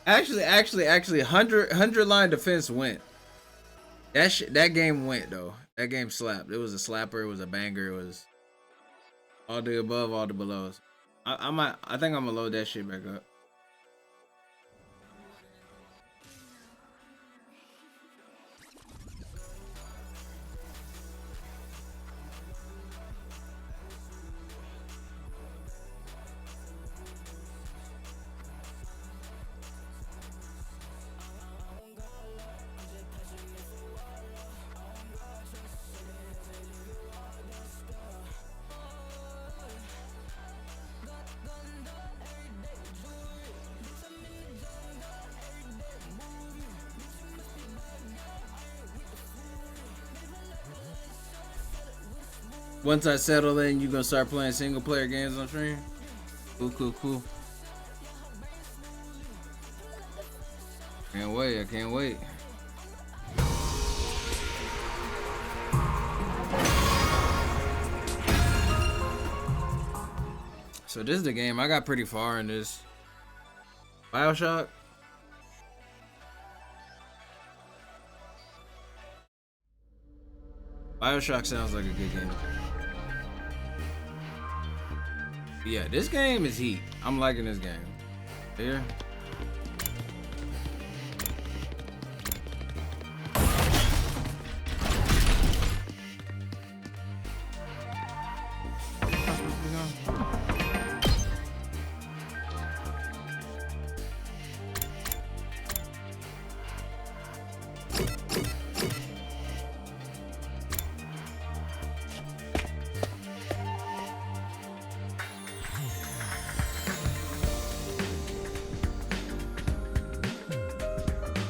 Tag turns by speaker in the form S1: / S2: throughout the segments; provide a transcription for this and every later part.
S1: Actually, 100 line defense went. That game went though. That game slapped. It was a slapper. It was a banger. It was all the above, all the belows. I think I'm gonna load that shit back up. Once I settle in, you gonna start playing single player games on stream? Cool. Can't wait, I can't wait. So this is the game. I got pretty far in this. BioShock? BioShock sounds like a good game. Yeah, this game is heat. I'm liking this game. Here.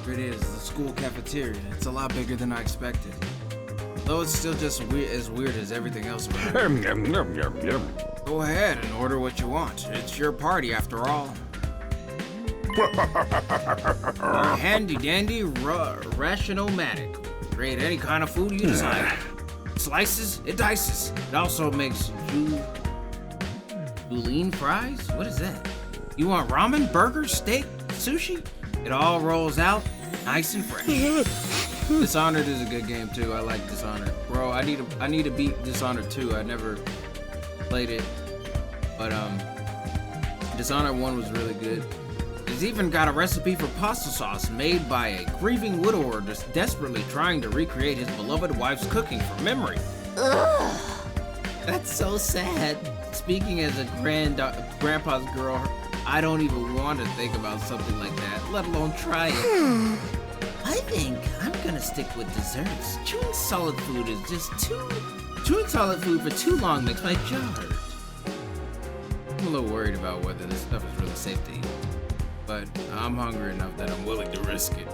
S1: It is the school cafeteria. It's a lot bigger than I expected. Though it's still just as weird as everything else around. Go ahead and order what you want. It's your party after all. We're handy dandy rationomatic. Create any kind of food you decide. Slices, it dices. It also makes bouillon fries? What is that? You want ramen, burgers, steak, sushi? It all rolls out nice and fresh. Dishonored is a good game too. I like Dishonored. Bro, I need to beat Dishonored 2. I never played it. But Dishonored 1 was really good. It's even got a recipe for pasta sauce made by a grieving widower just desperately trying to recreate his beloved wife's cooking from memory. Ugh. That's so sad. Speaking as a grandpa's girl, I don't even want to think about something like that, let alone try it. I think I'm gonna stick with desserts. Chewing solid food for too long makes my jaw hurt. I'm a little worried about whether this stuff is really safe to eat, but I'm hungry enough that I'm willing to risk it.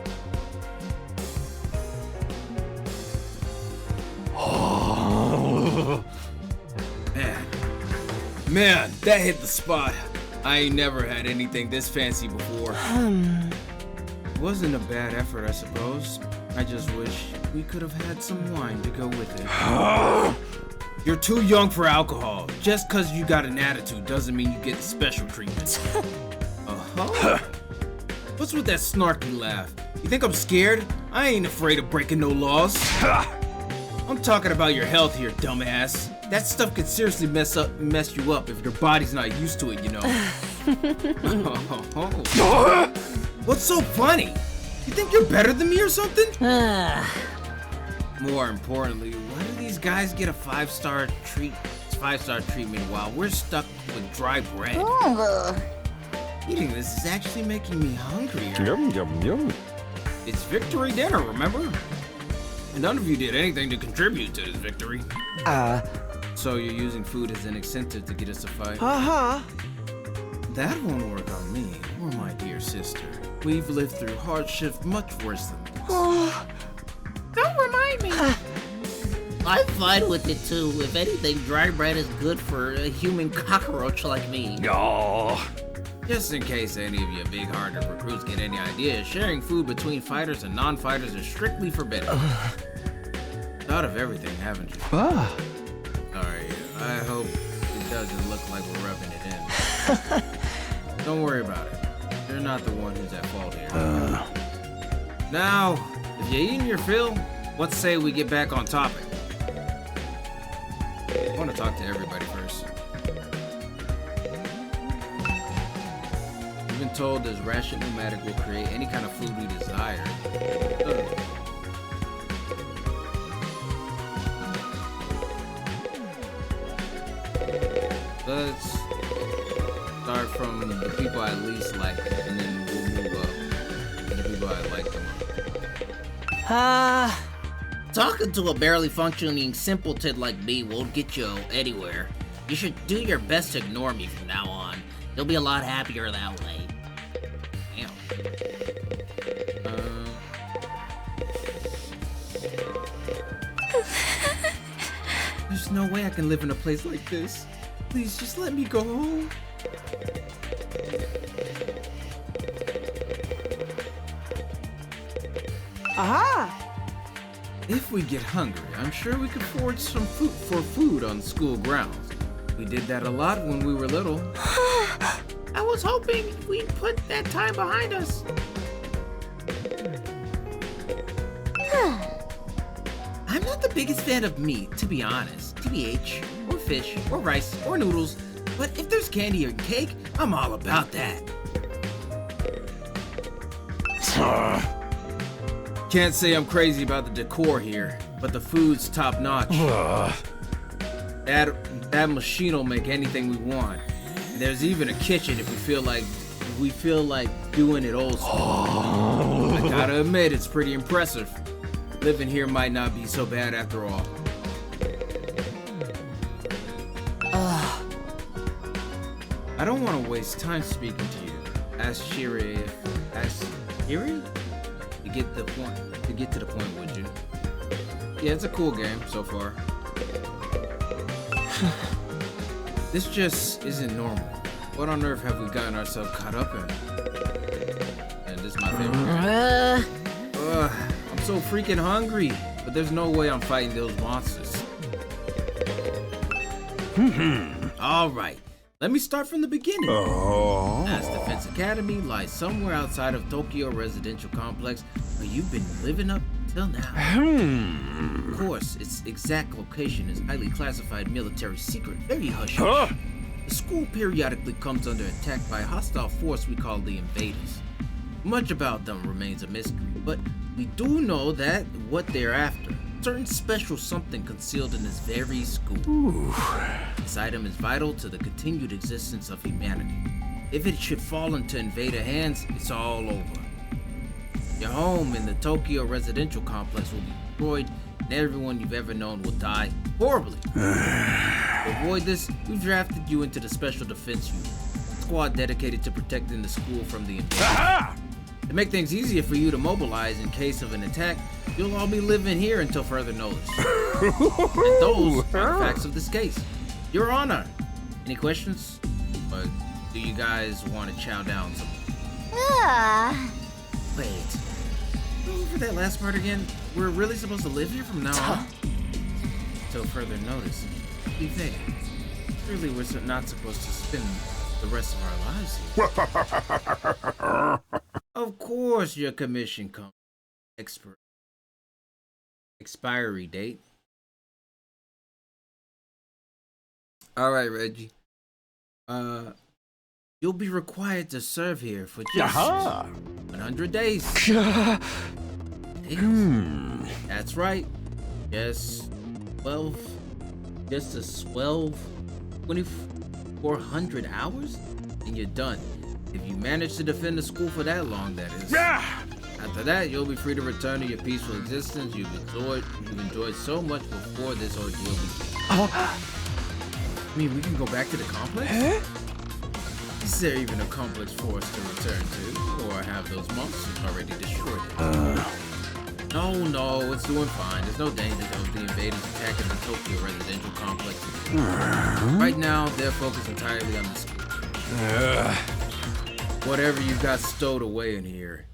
S1: Oh. Man, that hit the spot. I ain't never had anything this fancy before. It wasn't a bad effort, I suppose. I just wish we could have had some wine to go with it. You're too young for alcohol. Just cause you got an attitude doesn't mean you get special treatment. What's with that snarky laugh? You think I'm scared? I ain't afraid of breaking no laws. I'm talking about your health here, dumbass. That stuff could seriously mess you up if your body's not used to it, you know. What's so funny? You think you're better than me or something? More importantly, why do these guys get a 5-star treatment while we're stuck with dry bread? Eating this is actually making me hungrier. Yum. It's victory dinner, remember? And none of you did anything to contribute to this victory. So you're using food as an incentive to get us to fight? That won't work on me or my dear sister. We've lived through hardship much worse than this. Don't remind me. I'm fine with it too. If anything, dry bread is good for a human cockroach like me. Just in case any of you big-hearted recruits get any ideas, sharing food between fighters and non-fighters is strictly forbidden. Thought of everything, haven't you? Sorry, I hope it doesn't look like we're rubbing it in. Don't worry about it. You're not the one who's at fault here. Now, if you're eating your fill, let's say we get back on topic. I want to talk to everybody first. We've been told this ration pneumatic will create any kind of food we desire. Let's start from the people I least like, and then we'll move up to the people I like the most.
S2: Talking to a barely functioning simpleton like me won't get you anywhere. You should do your best to ignore me from now on. You'll be a lot happier that way.
S1: Damn. There's no way I can live in a place like this. Please, just let me go home.
S3: Aha!
S1: If we get hungry, I'm sure we could forage some food on the school grounds. We did that a lot when we were little.
S2: I was hoping we'd put that time behind us.
S1: I'm not the biggest fan of meat, to be honest. TBH, or fish, or rice, or noodles. But if there's candy or cake, I'm all about that. Can't say I'm crazy about the decor here, but the food's top notch. That machine will make anything we want. There's even a kitchen if we feel like doing it old school. I gotta admit, it's pretty impressive. Living here might not be so bad after all. I don't want to waste time speaking to you. Ask Shiri, to get to the point, would you? Yeah, it's a cool game so far. This just isn't normal. What on earth have we gotten ourselves caught up in? And this is my favorite game. I'm so freaking hungry, but there's no way I'm fighting those monsters. Alright, let me start from the beginning. As Defense Academy lies somewhere outside of Tokyo Residential Complex, where you've been living up till now. Of course, its exact location is highly classified military secret, very hush-hush. The school periodically comes under attack by a hostile force we call the Invaders. Much about them remains a mystery, but we do know that what they're after, certain special something concealed in this very school. This item is vital to the continued existence of humanity. If it should fall into invader hands, it's all over. Your home in the Tokyo Residential Complex will be destroyed, and everyone you've ever known will die horribly. To avoid this, we've drafted you into the Special Defense Unit, a squad dedicated to protecting the school from the invaders. To make things easier for you to mobilize in case of an attack, you'll all be living here until further notice. And those are the facts of this case. Your Honor, any questions? Or do you guys want to chow down some? Wait, go over that last part again. We're really supposed to live here from now on? Until further notice. What do you think? Surely we're not supposed to spend the rest of our lives here. Of course your commission comes. Expiry date. Alright, Reggie. You'll be required to serve here for just 100 days. That's right. Just 2,400 hours, and you're done. If you manage to defend the school for that long, that is. After that, you'll be free to return to your peaceful existence you've enjoyed so much before this ordeal began. I mean, we can go back to the complex? Is there even a complex for us to return to, or have those monsters already destroyed it? No, it's doing fine. There's no danger of the invaders attacking the Tokyo Residential Complex. Right now, they're focused entirely on the school. Whatever you've got stowed away in here,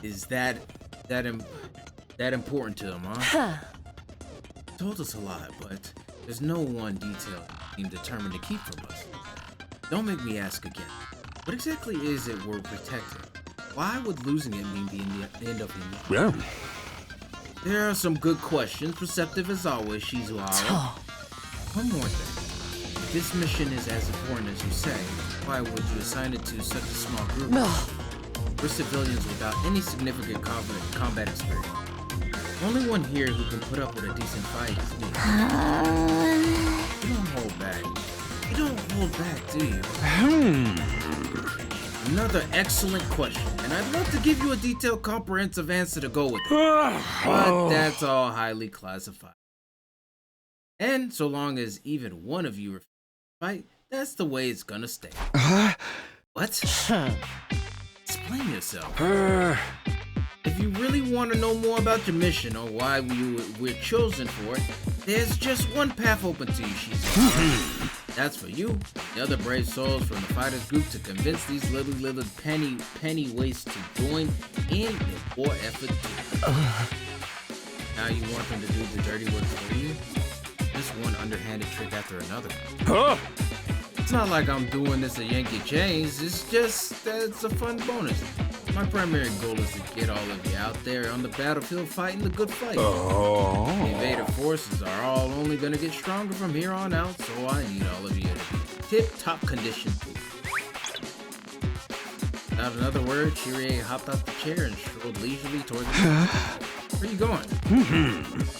S1: is that important to them, huh? Told us a lot, but there's no one detail you seem determined to keep from us. Don't make me ask again. What exactly is it we're protecting? Why would losing it mean the end of your life?
S3: Yeah.
S1: There are some good questions, perceptive as always, Shizuhara. One more thing. If this mission is as important as you say, why would you assign it to such a small group? We're civilians without any significant combat experience. Only one here who can put up with a decent fight is me. You don't hold back. You don't hold back, do you? Another excellent question, and I'd love to give you a detailed, comprehensive answer to go with it. But that's all highly classified. And so long as even one of you refuses to fight, that's the way it's gonna stay. What? Explain yourself. If you really want to know more about your mission or why we're chosen for it, there's just one path open to you, Shizuhara. That's for you, the other brave souls from the fighters group, to convince these little penny wastes to join in the war effort too. Now you want them to do the dirty work for you? Just one underhanded trick after another. It's not like I'm doing this to Yankee Chains, it's just that it's a fun bonus. My primary goal is to get all of you out there on the battlefield fighting the good fight. The invader forces are all only gonna get stronger from here on out, so I need all of you to be tip-top condition. Without another word, Shirie hopped out the chair and strolled leisurely towards the Where you going?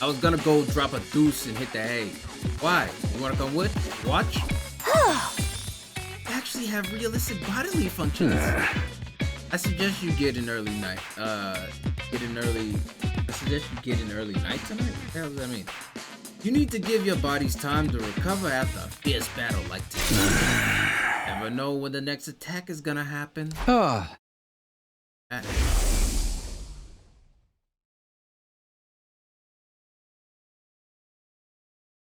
S1: I was gonna go drop a deuce and hit the hay. Why? You wanna come with? Watch? Actually have realistic bodily functions. I suggest you get an early night. I suggest you get an early night tonight? What the hell does that mean? You need to give your bodies time to recover after a fierce battle like this. Never know when the next attack is gonna happen.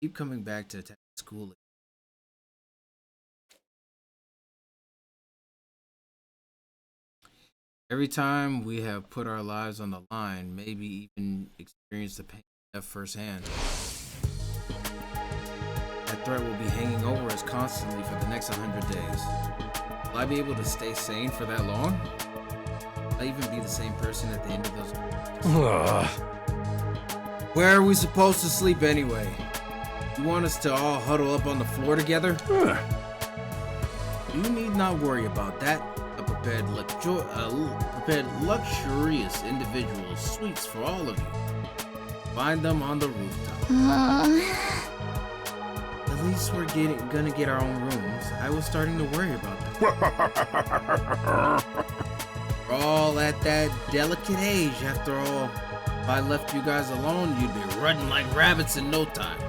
S1: Keep coming back to attack school. Every time we have put our lives on the line, maybe even experienced the pain of firsthand. That threat will be hanging over us constantly for the next 100 days. Will I be able to stay sane for that long? Will I even be the same person at the end of those months? Where are we supposed to sleep anyway? You want us to all huddle up on the floor together? You need not worry about that. Prepared luxurious individual suites for all of you. Find them on the rooftop. At least we're gonna get our own rooms. I was starting to worry about that. We're all at that delicate age after all. If I left you guys alone, you'd be running like rabbits in no time.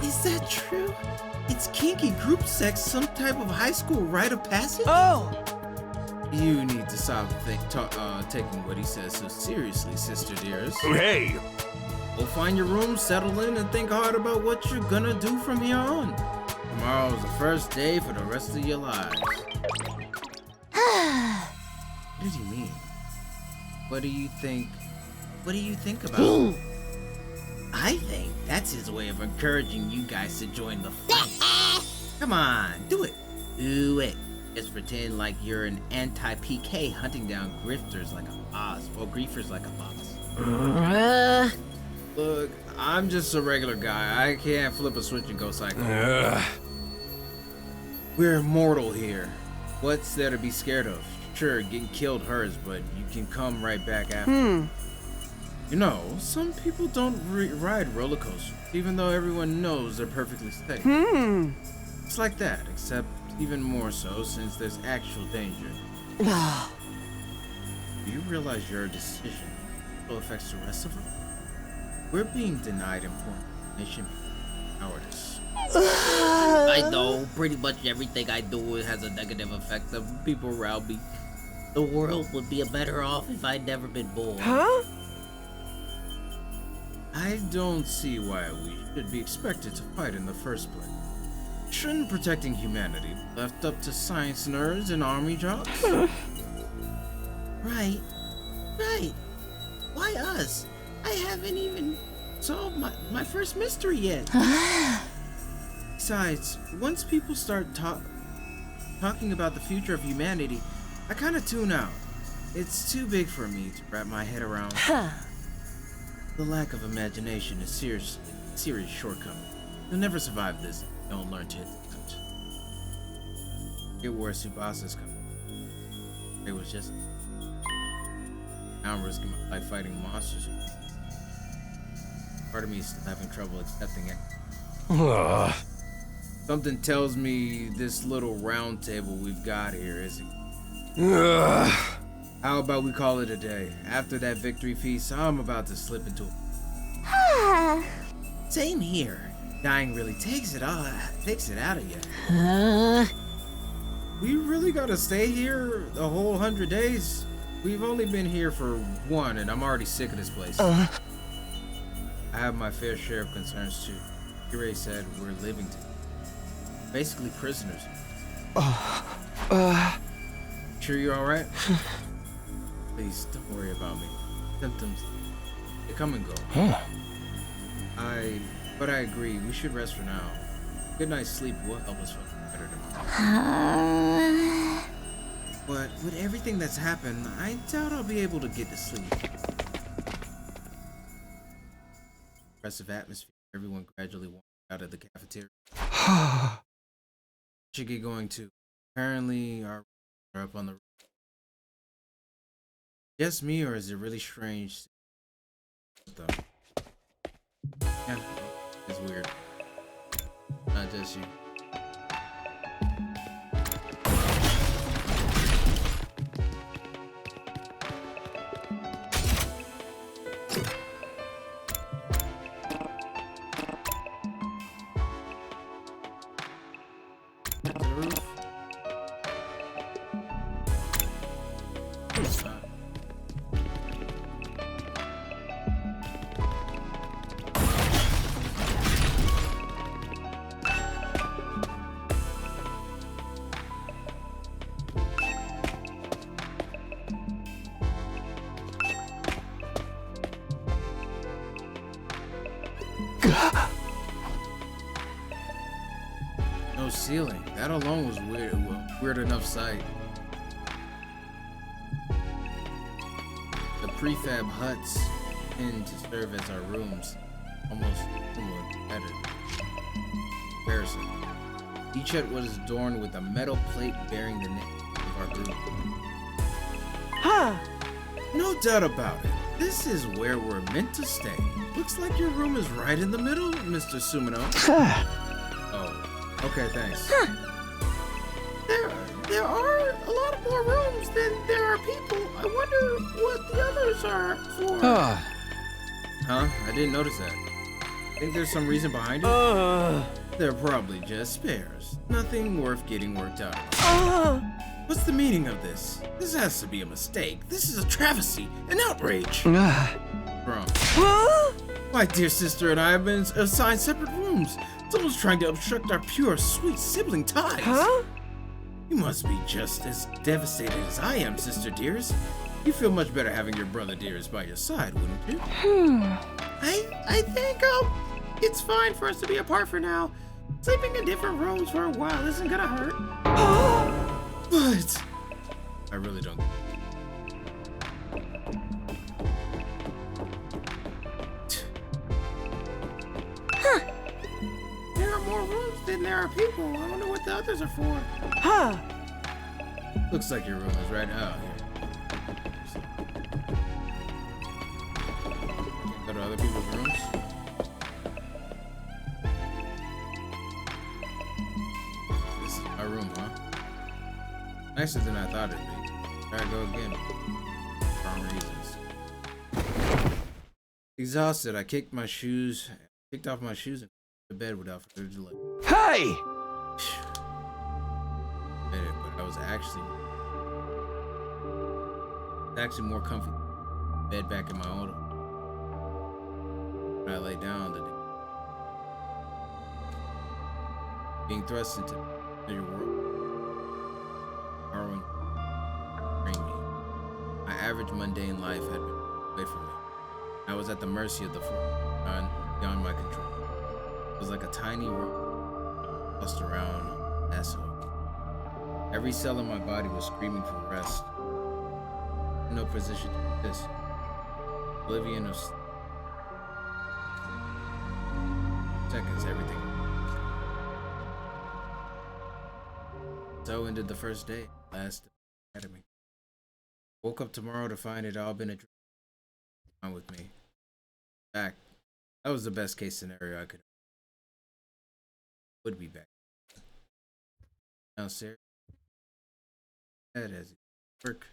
S1: Is that true? It's kinky group sex, some type of high school rite of passage? You need to stop taking what he says so seriously, sister dearest.
S3: Hey!
S1: Go find your room, settle in, and think hard about what you're gonna do from here on. Tomorrow is the first day for the rest of your lives. What does he mean? What do you think? What do you think about it? I think that's his way of encouraging you guys to join the fight. Come on, do it. Do it. Just pretend like you're an anti-PK hunting down grifters like a boss, or griefers like a boss. Look, I'm just a regular guy. I can't flip a switch and go psycho. We're immortal here. What's there to be scared of? Sure, getting killed hurts, but you can come right back after. You know, some people don't ride roller coasters, even though everyone knows they're perfectly safe. It's like that, except even more so since there's actual danger. Do you realize your decision still affects the rest of us? We're being denied important information because of cowardice. I know, pretty much everything I do has a negative effect on people around me. The world would be better off if I'd never been born. I don't see why we should be expected to fight in the first place. Shouldn't protecting humanity be left up to science nerds and army jocks? Right. Why us? I haven't even solved my first mystery yet. Besides, once people start talking about the future of humanity, I kind of tune out. It's too big for me to wrap my head around. The lack of imagination is serious shortcoming. You'll never survive this if you don't learn to hit the punch. Get where Subasa's coming. It was just... Now I'm risking my life fighting monsters. Part of me is still having trouble accepting it. Something tells me this little round table we've got here isn't... How about we call it a day? After that victory feast, I'm about to slip into it. Same here. Dying really takes it out of you. We really gotta stay here the whole 100 days? We've only been here for 1, and I'm already sick of this place. I have my fair share of concerns too. Kirei said we're living together. Basically prisoners. Sure you're alright? Please, don't worry about me. Symptoms, they come and go. But I agree, we should rest for now. Good night's sleep will help us feel better tomorrow. But with everything that's happened, I doubt I'll be able to get to sleep. Impressive atmosphere. Everyone gradually walked out of the cafeteria. Should get going too. Apparently, our are up on the roof. Just me, or is it really strange? Though. Yeah, it's weird. Not just you. No ceiling. That alone was weird. Weird enough sight. The prefab huts in to serve as our rooms. Almost better. Comparison. Each hut was adorned with a metal plate bearing the name of our group. No doubt about it. This is where we're meant to stay. Looks like your room is right in the middle, Mr. Sumino. Oh, okay, thanks. There are a lot more rooms than there are people. I wonder what the others are for. Huh? I didn't notice that. Think there's some reason behind it? They're probably just spares. Nothing worth getting worked out of. What's the meaning of this? This has to be a mistake. This is a travesty, an outrage. Wrong. My dear sister and I have been assigned separate rooms. Someone's trying to obstruct our pure, sweet sibling ties. You must be just as devastated as I am, sister dearest. You feel much better having your brother dearest by your side, wouldn't you? I think it's fine for us to be apart for now. Sleeping in different rooms for a while isn't gonna hurt. But I really don't. There are more rooms than there are people. I wonder what the others are for. Looks like your room is right out here. Go to other people's rooms. This is my room, huh? Nicer than I thought it'd be. Try to go again. Wrong reasons. Exhausted, I kicked off my shoes and went to bed without further delay.
S3: Hey!
S1: But I was actually more comfy. Bed back in my own. When I lay down, being thrust into your world. Harrowing, me. My average mundane life had been away from me. I was at the mercy of the force, beyond my control. It was like a tiny world tossed around, Every cell in my body was screaming for rest. No position to this. Oblivion of seconds, everything. So ended the first day, last academy. Woke up tomorrow to find it all been a dream with me. Back. That was the best case scenario I would be back. Now, Sarah, that has work.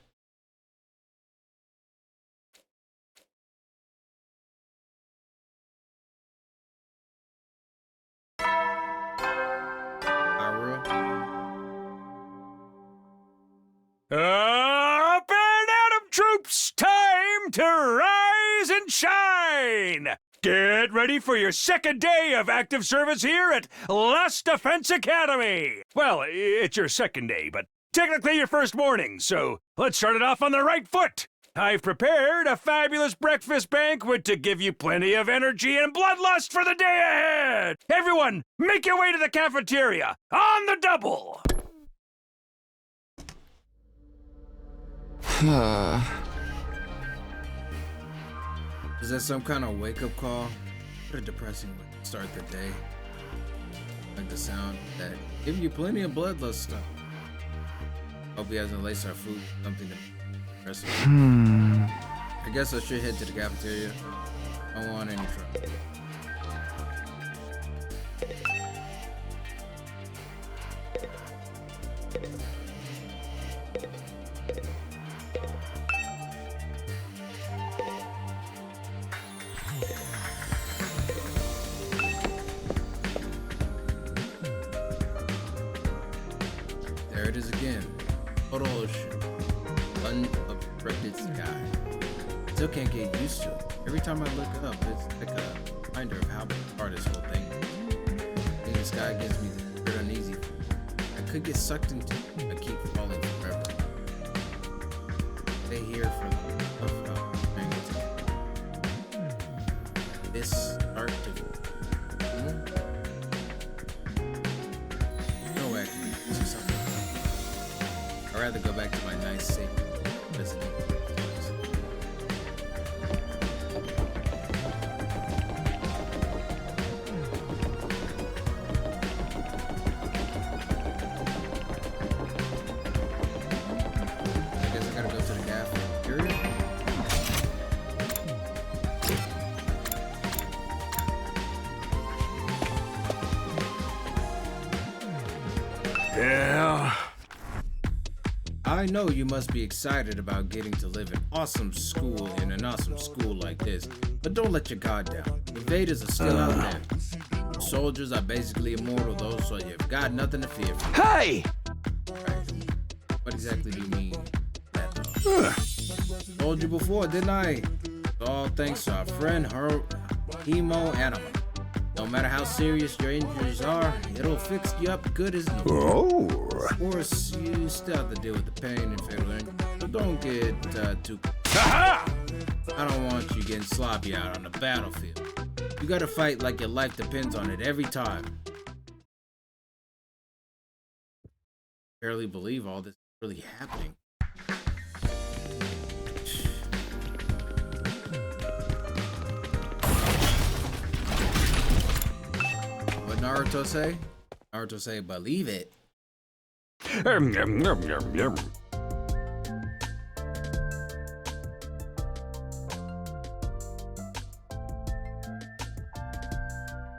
S3: Up and Atom troops, time to rise and shine! Get ready for your second day of active service here at Last Defense Academy! Well, it's your second day, but technically your first morning, so let's start it off on the right foot! I've prepared a fabulous breakfast banquet to give you plenty of energy and bloodlust for the day ahead! Everyone, make your way to the cafeteria, on the double!
S1: Is that some kind of wake-up call? What a depressing way to start the day. Like the sound that give you plenty of bloodlust stuff. Hope he hasn't laced our food with something to impressive. I guess I should head to the cafeteria. I don't want any trouble. There it is again. Total ocean. Unobstructed sky. Still can't get used to it. Every time I look up, it's like a reminder of how hard this whole thing is. The sky gives me the uneasy. I could get sucked into it. I keep falling forever. Stay here for the this start to no way I can do something. I'd rather go back to my nice safe visiting.
S3: Yeah.
S1: I know you must be excited about getting to live in awesome school in an awesome school like this, but don't let your guard down. Invaders are still out there. Soldiers are basically immortal though, so you've got nothing to fear from.
S3: Hey!
S1: Right. What exactly do you mean that though? Told you before, didn't I? It's all thanks to our friend her Hemo Anima. No matter how serious your injuries are, it'll fix you up good as new.
S3: Oh.
S1: Of course, you still have to deal with the pain and fatal injury, so don't get too...
S3: Aha!
S1: I don't want you getting sloppy out on the battlefield. You gotta fight like your life depends on it every time. Barely believe all this is really happening. What Naruto say? Naruto say, believe it.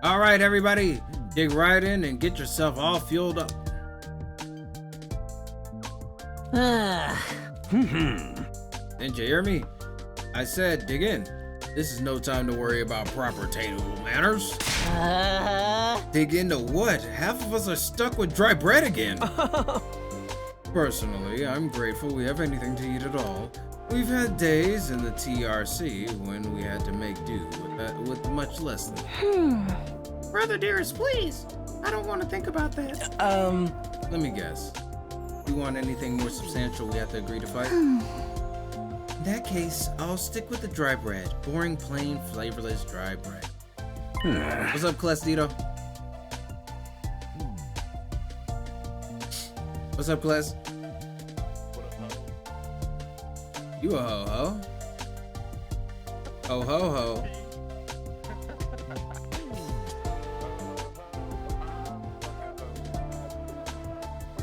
S1: All right, everybody, dig right in and get yourself all fueled up. Didn't you hear me? I said dig in. This is no time to worry about proper table manners. Dig into what? Half of us are stuck with dry bread again. Personally, I'm grateful we have anything to eat at all. We've had days in the TRC when we had to make do with much less than. Brother dearest, please. I don't want to think about that. Let me guess. You want anything more substantial, we have to agree to fight? In that case, I'll stick with the dry bread. Boring, plain, flavorless dry bread. What's up, Clestito? What's up, class?
S4: What up, ho?
S1: You a ho-ho? Ho-ho-ho.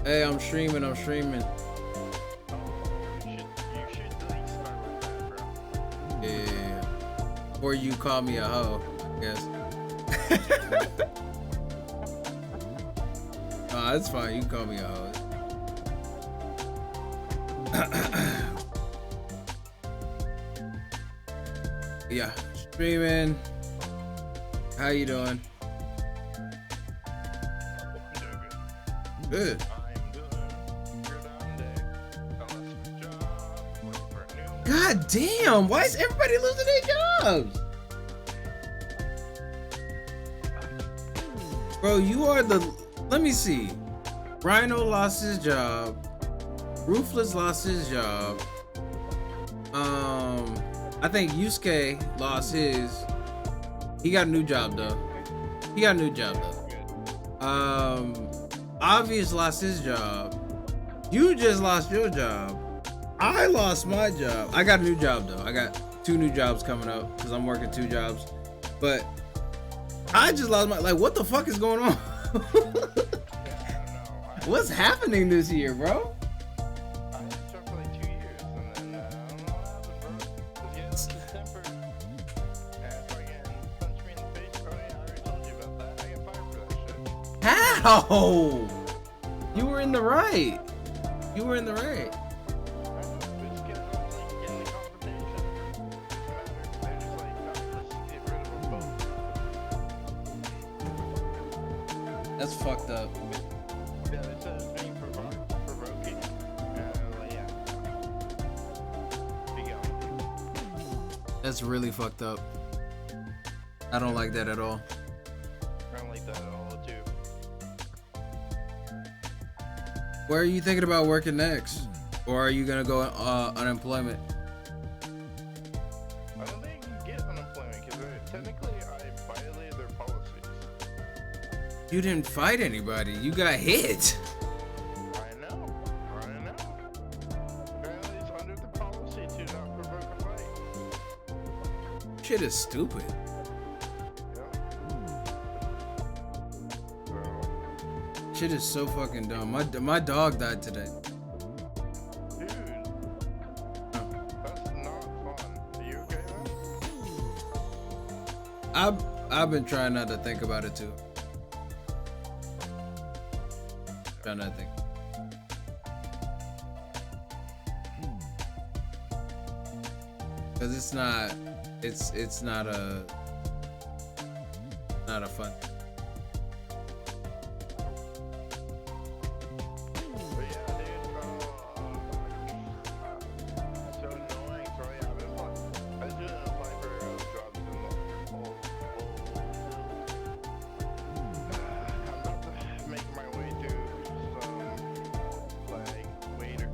S1: Hey, I'm streaming.
S4: You should delete start with that, bro.
S1: Yeah. Or you call me a hoe, I guess. Nah, it's fine. You can call me a hoe. Yeah, streaming. How you doing?
S4: I'm doing good.
S1: Good.
S4: I'm doing good on day. I lost my job, looking for a new one.
S1: God damn! Why is everybody losing their jobs? Bro, you are the. Let me see. Rhino lost his job. Ruthless lost his job. I think Yusuke lost his. He got a new job though. Obvious lost his job. You just lost your job. I lost my job. I got a new job though. I got 2 new jobs coming up because I'm working 2 jobs. But I just lost my. Like, what the fuck is going on?
S4: Yeah, I don't know.
S1: What's happening this year, bro?
S4: I had a job for like 2 years, and then I don't know what happened, bro. Just getting December, and fucking punched me in the face. Oh yeah, I already told you about that. I got fired for that shit.
S1: How? You were in the right. You were in the right.
S4: I know, but just getting like getting the confrontation. Doesn't matter. They're just like, no, let's just get rid of them both.
S1: That's fucked up.
S4: Yeah, they said it was being provoking. Like, yeah. Be gone.
S1: That's really fucked up. I don't like that at all.
S4: I don't like that at all, too.
S1: Where are you thinking about working next? Or are you gonna go unemployment?
S4: I don't think you can get unemployment because technically I violated their policies.
S1: You didn't fight anybody. You got hit.
S4: I know. Apparently it's under the policy to not provoke a fight.
S1: Shit is stupid.
S4: So,
S1: Shit is so fucking dumb. My dog died today.
S4: dude, that's not fun. Are you okay, man?
S1: I've been trying not to think about it too. Trying not to think. Cause it's not a fun.
S4: But yeah, dude, it's so annoying. So yeah, I was doing applying for jobs in the whole. I'm about to make my way to some like waiter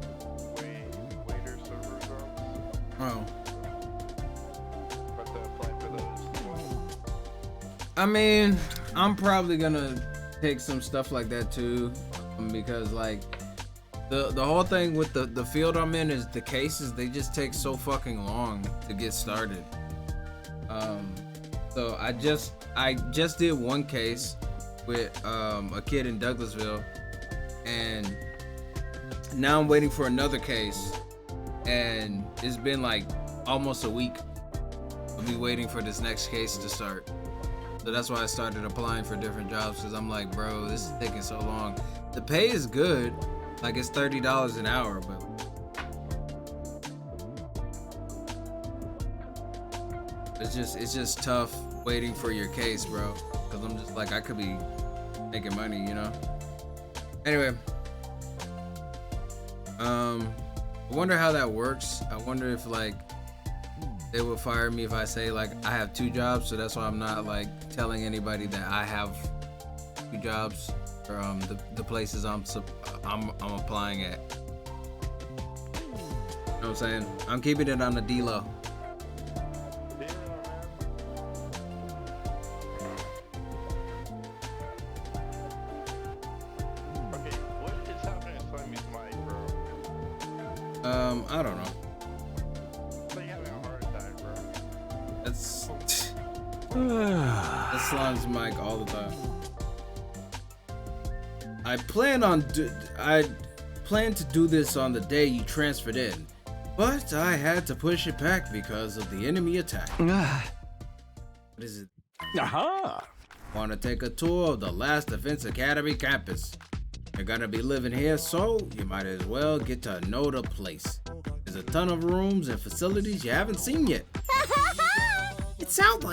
S4: server jobs.
S1: Oh.
S4: But to apply for those.
S1: I mean, I'm probably gonna take some stuff like that too, because like the whole thing with the field I'm in is the cases, they just take so fucking long to get started. So I just did one case with a kid in Douglasville, and now I'm waiting for another case, and it's been like almost a week of me waiting for this next case to start. So that's why I started applying for different jobs, because I'm like, bro, this is taking so long. The pay is good, like it's $30 an hour, but it's just tough waiting for your case, bro. Because I'm just like, I could be making money, you know. Anyway, I wonder how that works. I wonder if like they would fire me if I say like I have 2 jobs, so that's why I'm not like telling anybody that I have 2 jobs or the places I'm applying at. You know what I'm saying? I'm keeping it on the D-low.
S4: Okay, what is happening? Is telling me
S1: I don't know.
S4: It's like having a heart attack, bro.
S1: That's that slime's mic all the time. I plan to do this on the day you transferred in, but I had to push it back because of the enemy attack. What is it?
S3: Aha!
S1: Want to take a tour of the Last Defense Academy campus? You're gonna be living here, so you might as well get to know the place. There's a ton of rooms and facilities you haven't seen yet.
S2: It sounds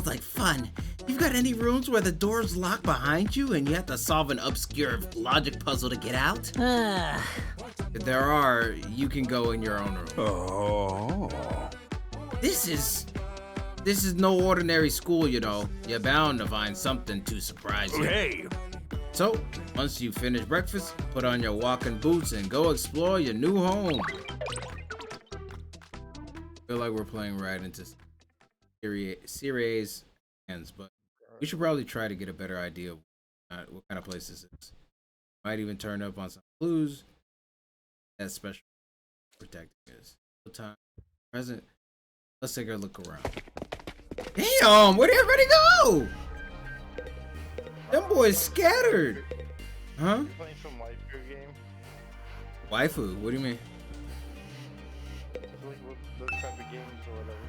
S2: like fun. You've got any rooms where the doors lock behind you and you have to solve an obscure logic puzzle to get out?
S1: If there are, you can go in your own room.
S3: Oh.
S2: This is
S1: no ordinary school, you know. You're bound to find something to surprise you.
S3: Hey.
S1: So, once you finish breakfast, put on your walking boots and go explore your new home. I feel like we're playing right into series ends, but we should probably try to get a better idea of what kind of place this is. Might even turn up on some clues. That special protecting is. Time present. Let's take a look around. Damn, where'd everybody go? Them boys scattered. Huh?
S4: You playing some waifu game?
S1: Waifu? What do you mean?
S4: It's like those type of games or whatever.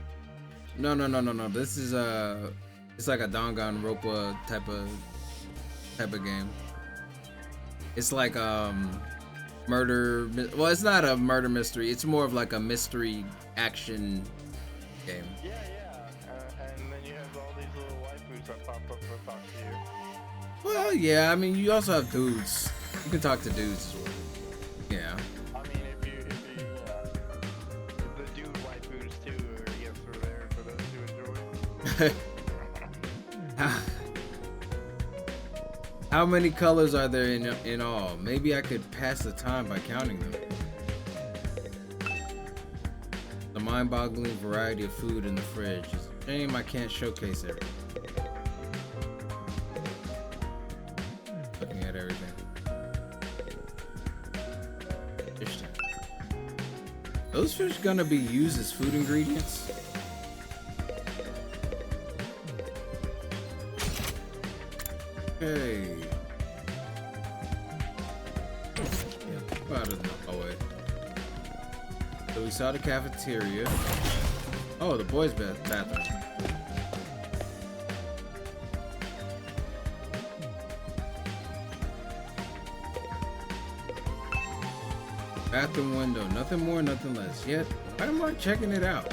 S1: No. This is it's like a Danganronpa type of game. It's like murder. Well, it's not a murder mystery. It's more of like a mystery action game.
S4: Yeah. And then you have all these little waifus that pop up to talk to you.
S1: Well, yeah. I mean, you also have dudes. You can talk to dudes as well. Yeah.
S4: I mean, if you the dude waifus too, I guess are there for those who enjoy.
S1: How many colors are there in all? Maybe I could pass the time by counting them. The mind-boggling variety of food in the fridge. It's a shame I can't showcase everything. Looking at everything. Fish tank. Those fish gonna be used as food ingredients? Okay. Out of the way. So we saw the cafeteria. Oh, the boys' bathroom. Bathroom window. Nothing more, nothing less. Yet, why am I checking it out?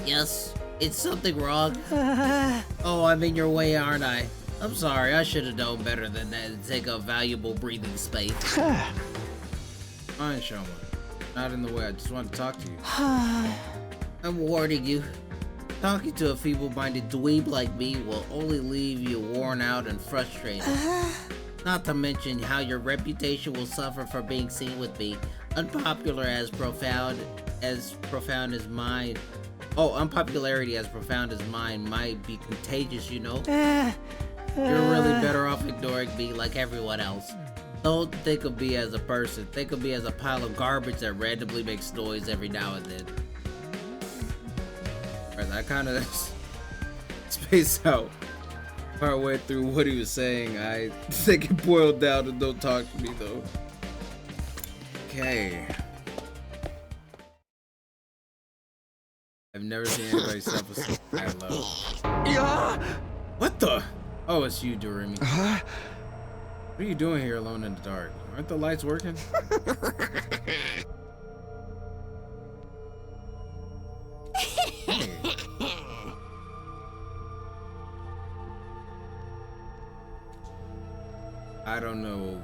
S2: Yes, it's something wrong. Oh, I'm in your way, aren't I? I'm sorry, I should have known better than that and take up valuable breathing space.
S1: Fine, Shoma. Not in the way, I just want to talk to you.
S2: I'm warning you. Talking to a feeble-minded dweeb like me will only leave you worn out and frustrated. Not to mention how your reputation will suffer for being seen with me. Unpopularity as profound as mine might be contagious, you know? You're really better off ignoring me like everyone else. Don't think of me as a person. Think of me as a pile of garbage that randomly makes noise every now and then.
S1: Alright, I kind of spaced out partway through what he was saying. I think it boiled down to don't talk to me, though. Okay. I've never seen anybody self-esteem that low.
S3: Yeah.
S1: What the? Oh, it's you, Doremi. What are you doing here alone in the dark? Aren't the lights working? Hey. I don't know.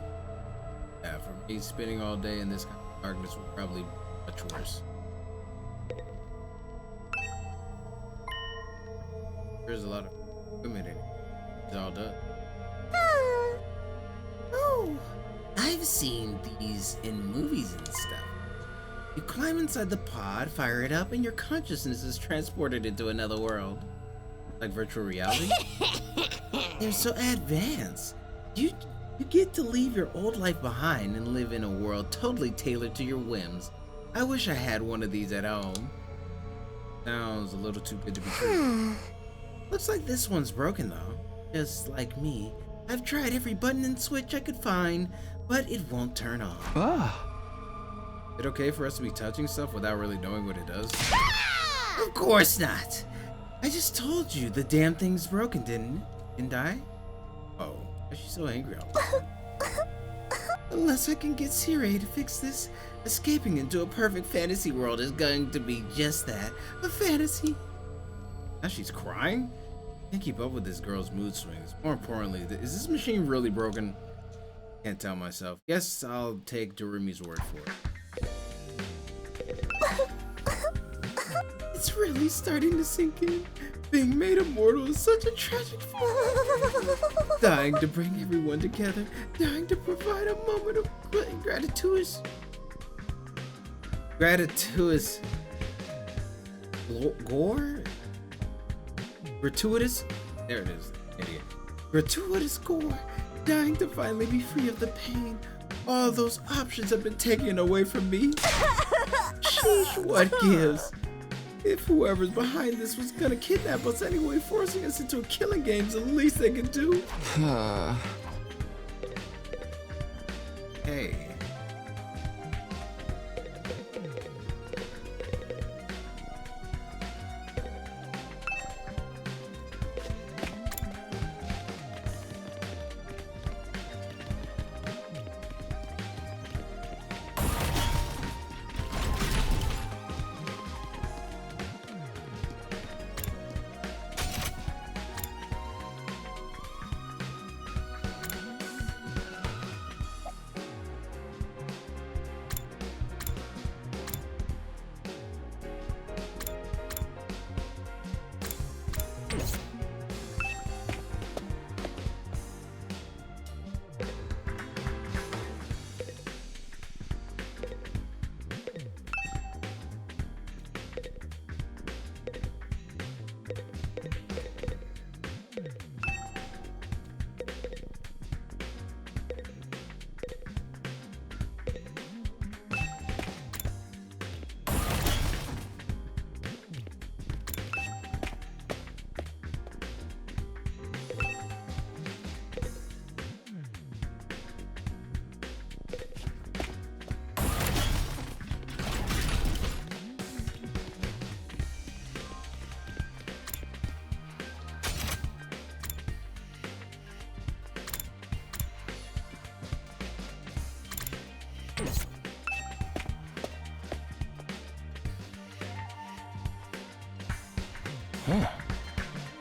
S1: Yeah, for me, spending all day in this kind of darkness would probably be much worse. There's a lot of equipment in it. It's all done.
S2: Oh, I've seen these in movies and stuff. You climb inside the pod, fire it up, and your consciousness is transported into another world. Like virtual reality? They're so advanced. You get to leave your old life behind and live in a world totally tailored to your whims. I wish I had one of these at home. Sounds a little too good to be true. Looks like this one's broken though. Just like me, I've tried every button and switch I could find, but it won't turn on.
S1: Is it okay for us to be touching stuff without really knowing what it does?
S2: Of course not. I just told you the damn thing's broken, didn't I?
S1: Oh, why is she so angry all the time?
S2: Unless I can get Siri to fix this, escaping into a perfect fantasy world is going to be just that, a fantasy.
S1: Now she's crying? Can't keep up with this girl's mood swings. More importantly, is this machine really broken? Can't tell myself. Guess I'll take Durumi's word for it.
S2: It's really starting to sink in. Being made immortal is such a tragic feeling. Dying to bring everyone together, dying to provide a moment of gratuitous gore?
S1: Gratuitous? There it is, idiot.
S2: Gratuitous gore, dying to finally be free of the pain. All those options have been taken away from me. Sheesh, what gives? If whoever's behind this was gonna kidnap us anyway, forcing us into a killing game's the least they can do.
S1: Hey.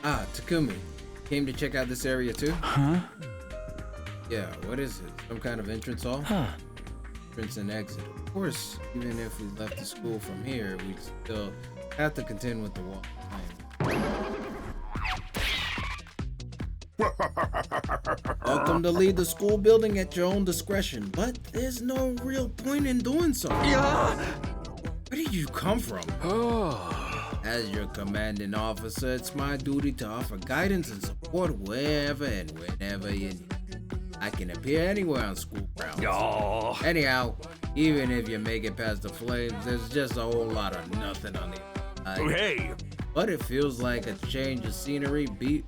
S1: Ah, Takumi. Came to check out this area too?
S3: Huh?
S1: Yeah, what is it? Some kind of entrance hall?
S3: Huh.
S1: Entrance and exit. Of course, even if we left the school from here, we'd still have to contend with the wall behind.
S2: Welcome to leave the school building at your own discretion, but there's no real point in doing so.
S1: Where did you come from?
S3: Oh.
S2: As your commanding officer, it's my duty to offer guidance and support wherever and whenever you need. I can appear anywhere on school grounds.
S3: Oh.
S2: Anyhow, even if you make it past the flames, there's just a whole lot of nothing on the inside.
S3: Hey.
S2: But it feels like a change of scenery.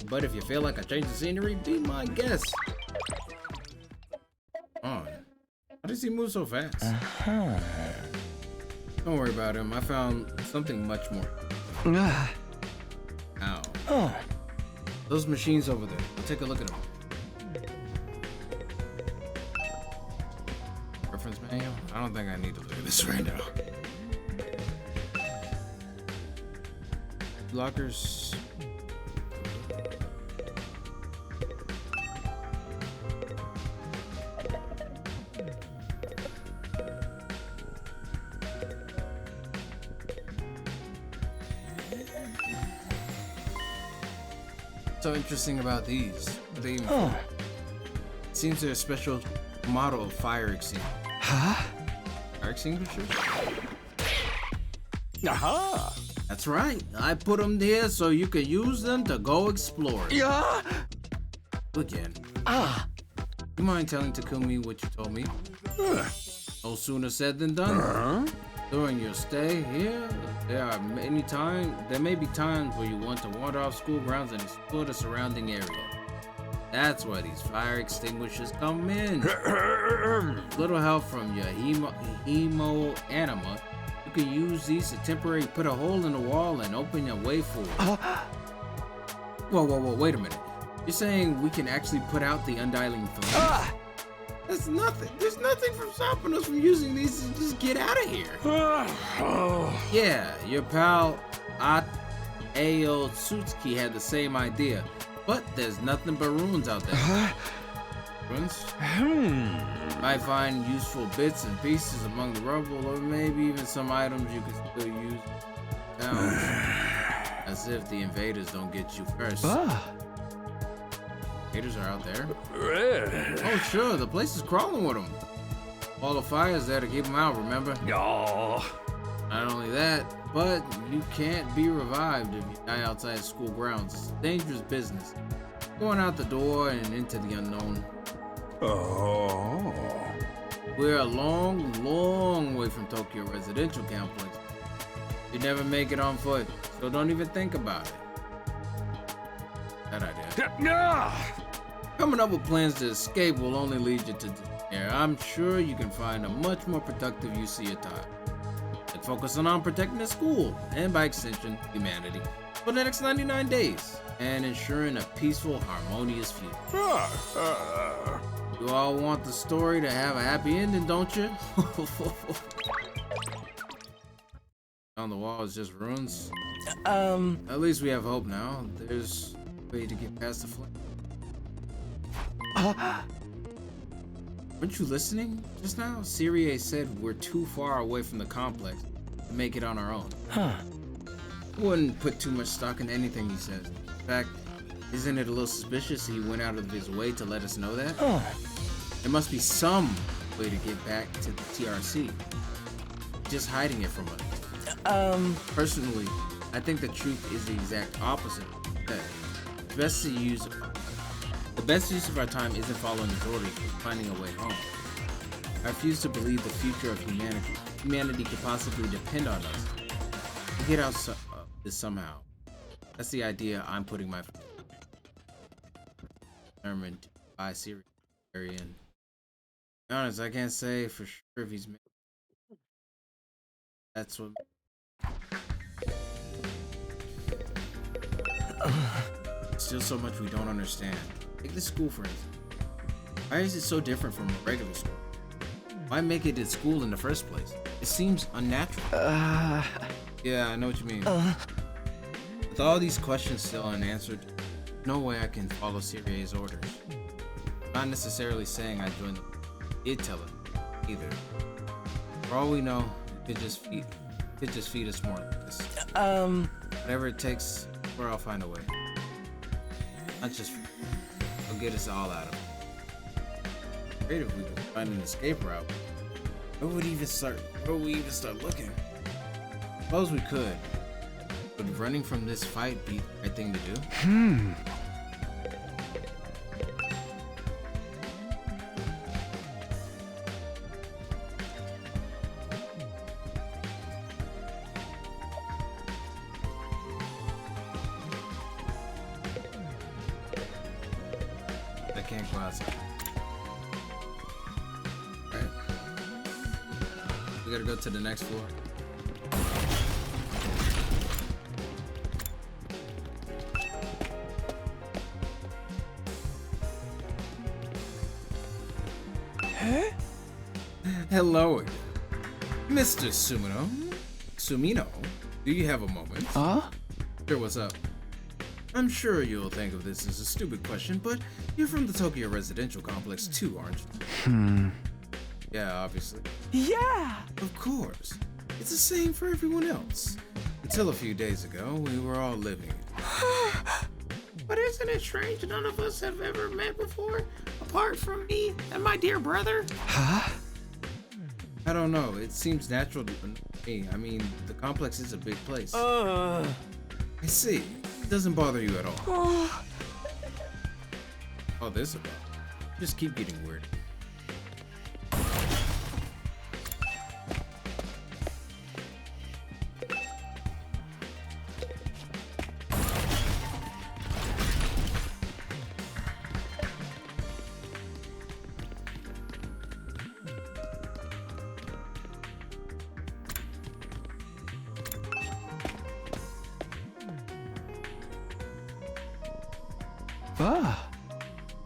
S2: But if you feel like a change of scenery, be my guest.
S1: On. How does he move so fast?
S3: Uh-huh.
S1: Don't worry about him. I found something much more. Ow.
S3: Oh.
S1: Those machines over there. Take a look at them. Reference manual? I don't think I need to look at this right now. Lockers. So interesting about these. They even it seems they're a special model of fire extinguisher.
S3: Huh?
S1: Fire extinguishers?
S3: Aha!
S2: That's right. I put them there so you can use them to go exploring.
S3: Yeah!
S2: Again.
S3: Ah!
S2: You mind telling Takumi what you told me? No sooner said than done.
S3: Huh?
S2: During your stay here, there may be times where you want to wander off school grounds and explore the surrounding area. That's why these fire extinguishers come in. Little help from your hemo anima, you can use these to temporarily put a hole in the wall and open your way forward. Whoa, wait a minute. You're saying we can actually put out the undialing flame? That's nothing. There's nothing from stopping us from using these to just get out of here. Yeah, your pal Ayo Tsutsuki had the same idea, but there's nothing but ruins out there. Ruins? Might find useful bits and pieces among the rubble, or maybe even some items you can still use. Sounds as if the invaders don't get you first. Invaders are out there? Oh sure, the place is crawling with them. All the fire's there to keep them out, remember?
S3: No.
S2: Not only that, but you can't be revived if you die outside school grounds. It's a dangerous business. Going out the door and into the unknown.
S3: Oh.
S2: We're a long, long way from Tokyo residential complex. You never make it on foot, so don't even think about it. That idea.
S3: No.
S2: Coming up with plans to escape will only lead you to despair. I'm sure you can find a much more productive use of your time. And focusing on protecting the school, and by extension, humanity, for the next 99 days, and ensuring a peaceful, harmonious future. You all want the story to have a happy ending, don't you? On the wall is just ruins. At least we have hope now. There's a way to get past the flame. Weren't you listening just now? Syrie said we're too far away from the complex to make it on our own. I wouldn't put too much stock in anything he says. In fact, isn't it a little suspicious he went out of his way to let us know that? There must be some way to get back to the TRC. Just hiding it from us. Personally, I think the truth is the exact opposite. The best use of our time isn't following his orders, but finding a way home. I refuse to believe the future of humanity. Humanity could possibly depend on us. To get out this somehow. That's the idea I'm putting my determined by Syrie. To be honest, I can't say for sure if he's. That's what. Still so much we don't understand. Take this school for instance. Why is it so different from a regular school? Why make it a school in the first place? It seems unnatural. Yeah, I know what you mean. With all these questions still unanswered, no way I can follow Syrie's orders. Not necessarily saying I joined the intel either. For all we know, it could just feed us more like this. Whatever it takes, or I'll find a way. Not just it'll get us all out of it. Great if we could find an escape route. Where would we even start looking? Suppose we could. Would running from this fight be the right thing to do? I can't go outside. Alright. We gotta go to the next floor. Hello again. Mr. Sumino, do you have a moment? Sure, what's up? I'm sure you'll think of this as a stupid question, but you're from the Tokyo residential complex too, aren't you? Yeah, obviously.
S3: Yeah!
S2: Of course. It's the same for everyone else. Until a few days ago, we were all living it. But isn't it strange none of us have ever met before? Apart from me and my dear brother?
S1: I don't know. It seems natural to me. I mean, the complex is a big place.
S3: Uh.
S1: I see. It doesn't bother you at all. Oh, this about. Just keep getting weird.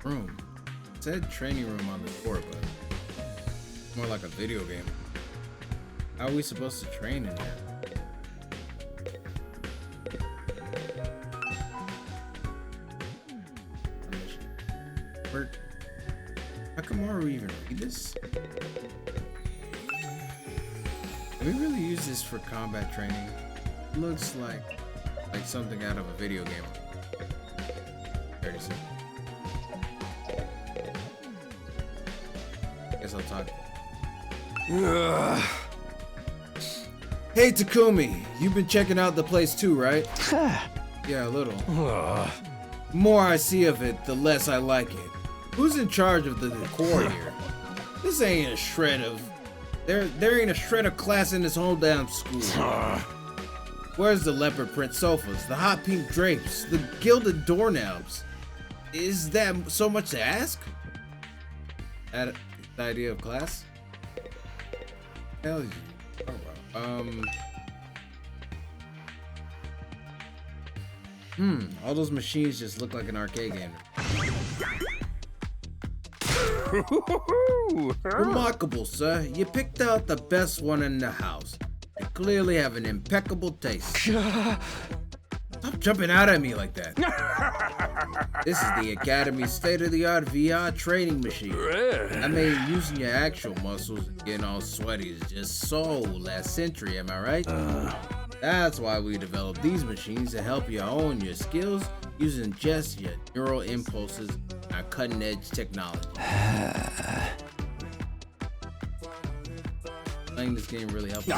S1: Room. It said training room on the door, but it's more like a video game. How are we supposed to train in here? How come Mario even read this? Can we really use this for combat training? It looks like something out of a video game. 30 seconds. Guess I'll talk. Hey Takumi, you've been checking out the place too, right? Yeah, a little. The more I see of it, the less I like it. Who's in charge of the decor here? This ain't a shred of... There ain't a shred of class in this whole damn school. Where's the leopard print sofas, the hot pink drapes, the gilded doorknobs? Is that so much to ask? The idea of class? Hell yeah. Oh, wow. All those machines just look like an arcade game. Remarkable, sir. You picked out the best one in the house. You clearly have an impeccable taste. Stop jumping out at me like that. This is the Academy's state-of-the-art VR training machine. I mean, using your actual muscles and getting all sweaty is just so last century, am I right? That's why we developed these machines to help you hone your skills using just your neural impulses and our cutting-edge technology. Playing this game really helps. Your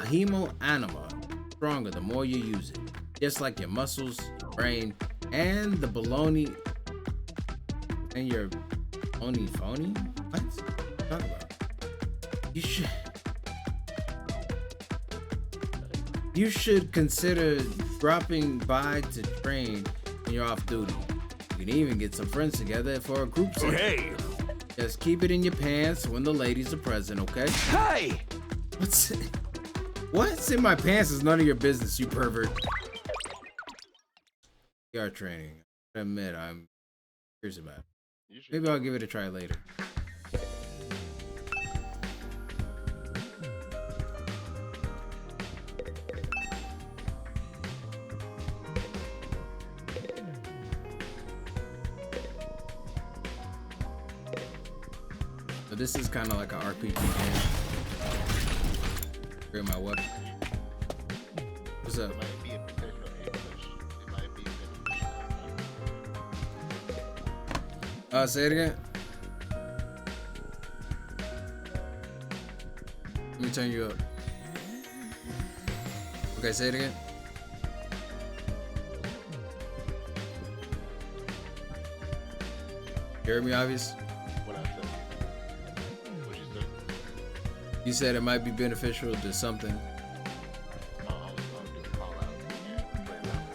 S1: hemo anima stronger the more you use it. Just like your muscles, your brain, and the baloney. And your phony? What? Talk about. You should consider dropping by to train when you're off duty. You can even get some friends together for a group session.
S3: Hey!
S1: Just keep it in your pants when the ladies are present, okay?
S3: Hey!
S1: What's in my pants is none of your business, you pervert. VR training. I admit, I'm curious about it. Maybe I'll give it a try later. So this is kind of like an RPG game. Grab my weapon. What's up? Say it again. Let me turn you up. Okay, say it again. You heard me, obvious?
S4: What I said. What you said?
S1: You said it might be beneficial to something.
S4: Oh, I was gonna do a call out. Yeah, play it out.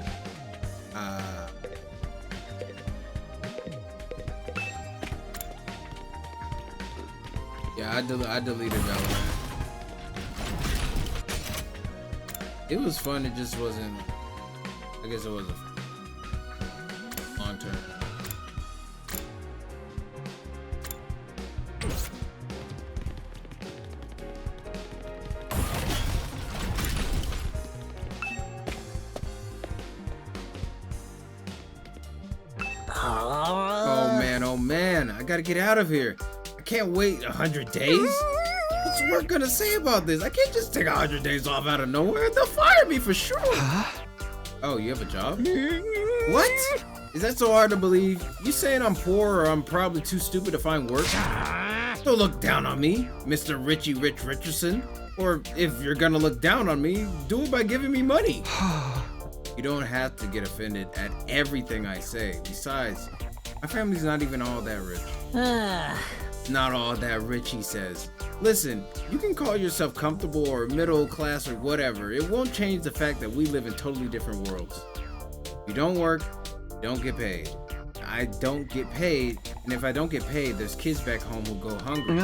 S1: Yeah, I deleted Valorant. It was fun, it just wasn't. I guess it wasn't long term. Oh man, I gotta get out of here. I can't wait 100 days. What's work gonna say about this? I can't just take 100 days off out of nowhere. They'll fire me for sure. Oh, you have a job? What? Is that so hard to believe? You saying I'm poor or I'm probably too stupid to find work? Don't look down on me, Mr. Richie Rich Richardson. Or if you're gonna look down on me, do it by giving me money. You don't have to get offended at everything I say. Besides, my family's not even all that rich. Not all that rich, he says. Listen, you can call yourself comfortable or middle class or whatever. It won't change the fact that we live in totally different worlds. You don't work, you don't get paid. I don't get paid, and if I don't get paid, there's kids back home who go hungry.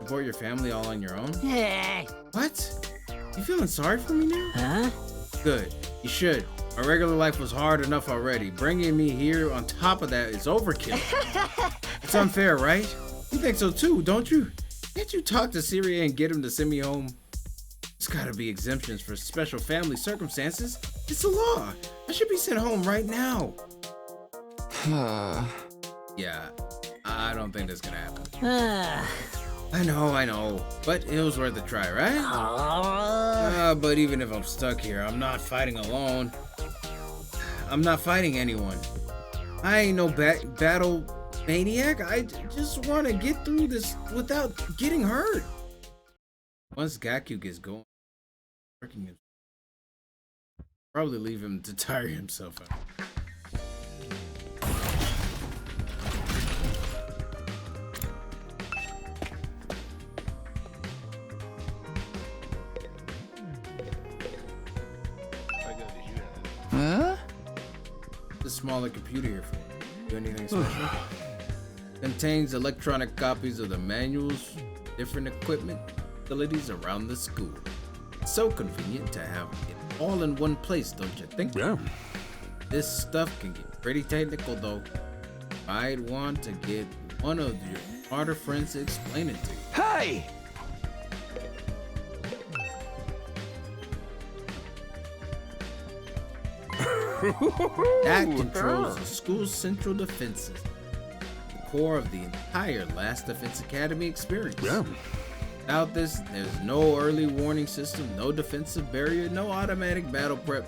S1: Support your family all on your own? What? You feeling sorry for me now?
S2: Huh?
S1: Good. You should. My regular life was hard enough already. Bringing me here on top of that is overkill. It's unfair, right? You think so too, don't you? Can't you talk to Syria and get him to send me home? There's gotta be exemptions for special family circumstances. It's the law. I should be sent home right now. Yeah, I don't think that's gonna happen. I know, but it was worth a try, right? But even if I'm stuck here, I'm not fighting alone. I'm not fighting anyone. I ain't no battle maniac. I just want to get through this without getting hurt. Once Gaku gets going, probably leave him to tire himself out.
S4: Huh?
S1: The smaller computer here for you. Do anything special? Contains electronic copies of the manuals, different equipment, facilities around the school. So convenient to have it all in one place, don't you think?
S3: Yeah.
S1: This stuff can get pretty technical though. I'd want to get one of your smarter friends to explain it to you.
S3: Hey!
S1: That controls the school's central defense system, the core of the entire Last Defense Academy experience.
S3: Yeah.
S1: Without this, there's no early warning system, no defensive barrier, no automatic battle prep,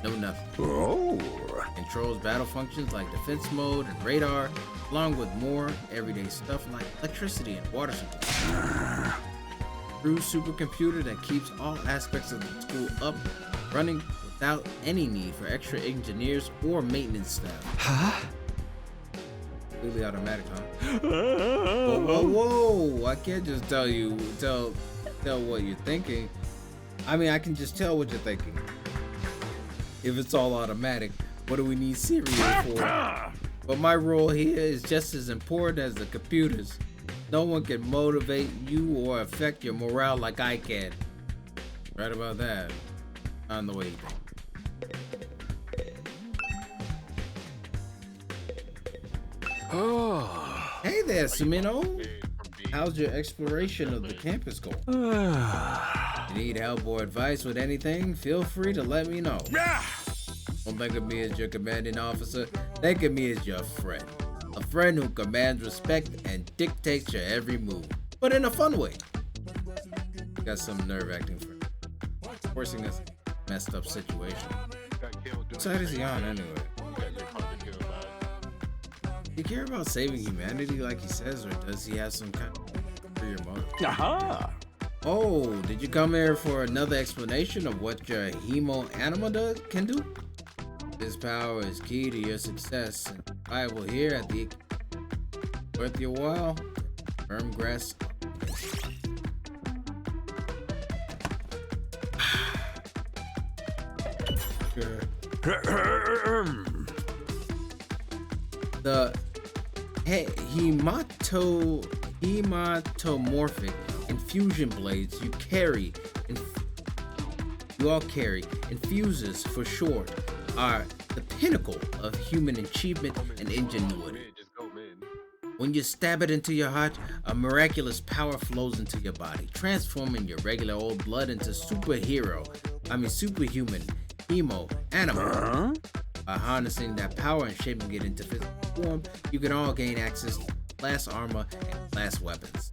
S1: no nothing.
S3: Oh.
S1: Controls battle functions like defense mode and radar, along with more everyday stuff like electricity and water supply. True supercomputer that keeps all aspects of the school up, running without any need for extra engineers or maintenance staff.
S3: Huh?
S1: Completely automatic, huh? Whoa! I can't just tell what you're thinking. I mean, I can just tell what you're thinking. If it's all automatic, what do we need Siri for? But my role here is just as important as the computers. No one can motivate you or affect your morale like I can. Right about that. On the way you think.
S3: Oh.
S1: Hey there, Sumino. How's your exploration of the campus going? You need help or advice with anything? Feel free to let me know. Don't think of me as your commanding officer. Think of me as your friend. A friend who commands respect and dictates your every move, but in a fun way. Got some nerve-acting friend. Forcing this messed up situation. What side is he on anyway? Do you care about saving humanity like he says, or does he have some kind of career motive?
S3: Aha.
S1: Oh, did you come here for another explanation of what your hemo anima can do? This power is key to your success, and survival here at the worth your while. Firm grasp. Sure. The hematomorphic infusion blades you all carry, infuses for short, are the pinnacle of human achievement and ingenuity. When you stab it into your heart, a miraculous power flows into your body, transforming your regular old blood into superhuman hemo animal. By harnessing that power and shaping it into physical form, you can all gain access to class armor and class weapons.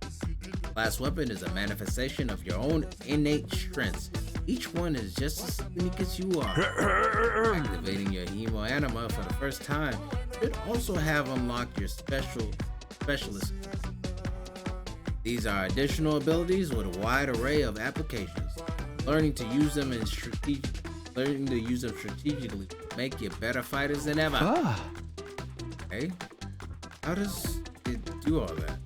S1: Class weapon is a manifestation of your own innate strengths. Each one is just as unique as you are. Activating your hemo anima for the first time should also have unlocked your specialist.
S2: These are additional abilities with a wide array of applications. Learning to use them strategically will make you better fighters than ever. Okay, how does it do all that?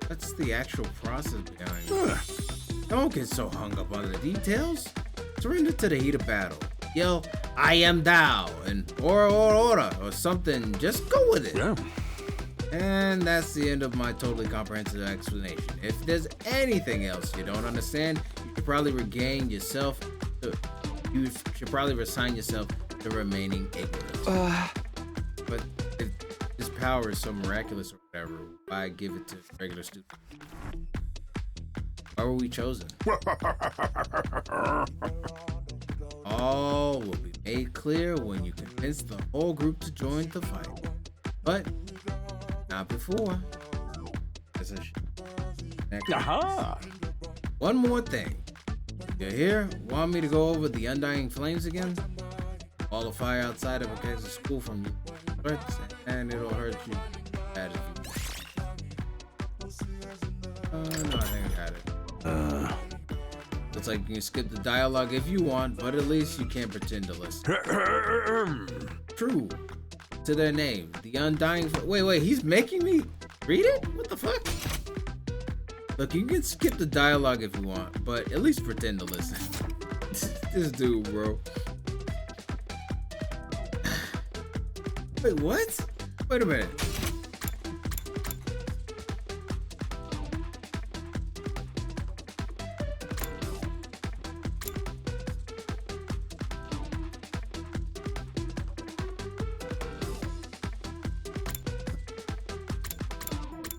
S2: What's the actual process behind it? Don't get so hung up on the details. Surrender to the heat of battle. Yell, "I am thou," and ora, or something. Just go with it.
S3: Yeah.
S2: And that's the end of my totally comprehensive explanation. If there's anything else you don't understand, you should probably resign yourself to remaining ignorant. But if this power is so miraculous or whatever, why give it to regular students? Why were we chosen? All will be made clear when you convince the whole group to join the fight. But not before. One more thing. You're here? Want me to go over the Undying Flames again? All the fire outside of a case of school from births, and it'll hurt you bad if you. No, I think I got it. Looks like you can skip the dialogue if you want, but at least you can't pretend to listen. True to their name, the Undying. Wait, he's making me read it? What the fuck? Look, you can skip the dialogue if you want, but at least pretend to listen. This dude, bro. Wait, what? Wait a minute.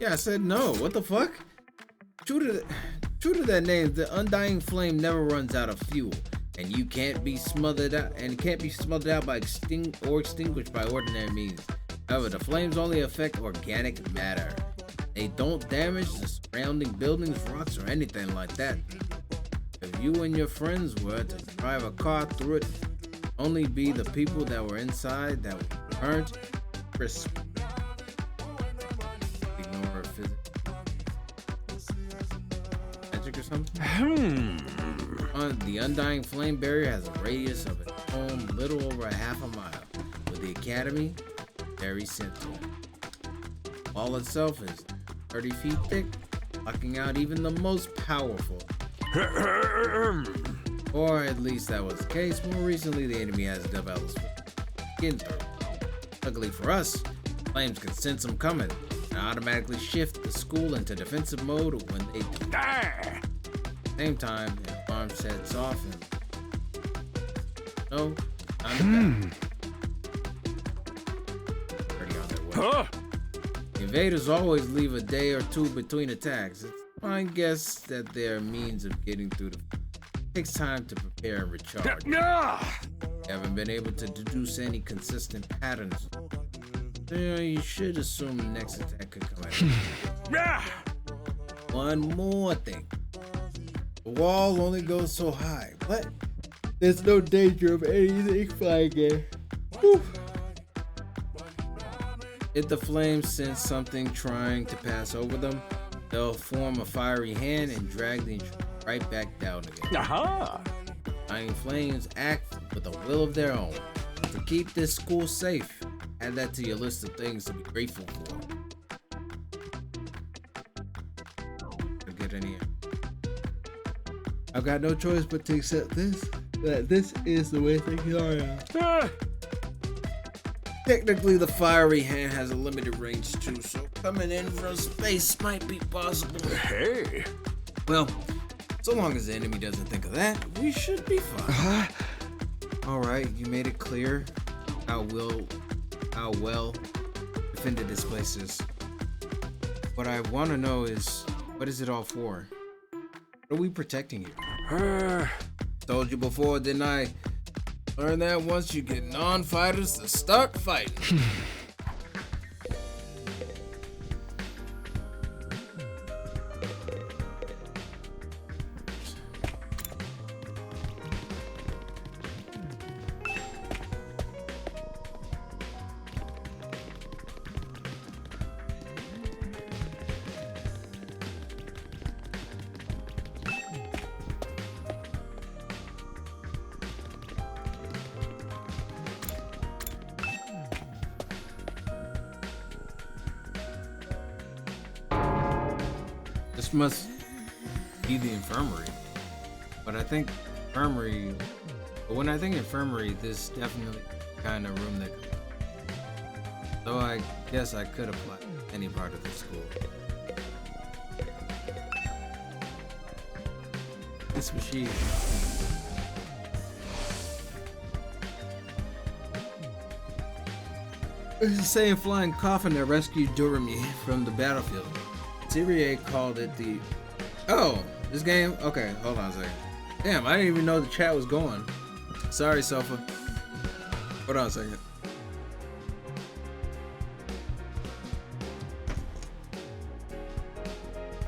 S2: Yeah, I said no. What the fuck? True to that name, the Undying Flame never runs out of fuel, and you can't be smothered out by extinguished by ordinary means. However, the flames only affect organic matter. They don't damage the surrounding buildings, rocks, or anything like that. If you and your friends were to drive a car through it, only be the people that were inside that were burnt crisp. Ignore physics. Magic or something? The Undying Flame Barrier has a radius of its own little over a half a mile, with the Academy very central. The wall itself is 30 feet thick, blocking out even the most powerful. Or at least that was the case. More recently, the enemy has developed skin through. Luckily for us, flames can sense them coming and automatically shift the school into defensive mode when they do. At the same time, the alarm sets off and no, I'm already on their way. The invaders always leave a day or two between attacks. It's my guess that their means of getting through the takes time to prepare and recharge. Haven't been able to deduce any consistent patterns. You should assume the next attack could come at you. One more thing. The wall only goes so high, but there's no danger of anything flying in. If the flames sense something trying to pass over them, they'll form a fiery hand and drag the intruder right back down again. Dying flames act with a will of their own. To keep this school safe, add that to your list of things to be grateful for. Get any? I've got no choice but to accept this. That this is the way things are. Technically, the fiery hand has a limited range too, so coming in from space might be possible.
S3: Hey.
S2: Well, so long as the enemy doesn't think of that, we should be fine. Alright, you made it clear how well defended this place is. What I want to know is, what is it all for? What are we protecting here? Told you before, didn't I? Learn that once you get non-fighters to start fighting.
S1: This must be the infirmary. But I think infirmary. But when I think infirmary, this definitely kind of room that. So I guess I could apply to any part of the school. This machine. It's the same flying coffin that rescued Doremi from the battlefield. Syria called it the. Oh, this game? Okay, hold on a second. Damn, I didn't even know the chat was going. Sorry, Sofa. Hold on a second.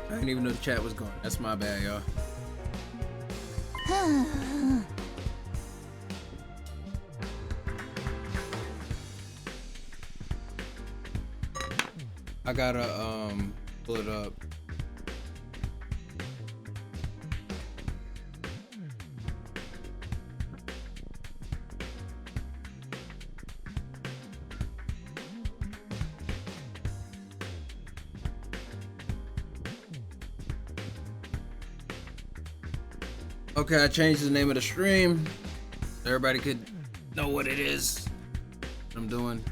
S1: I didn't even know the chat was going. That's my bad, y'all. I gotta pull it up. Okay, I changed the name of the stream so everybody could know what it is. What I'm doing.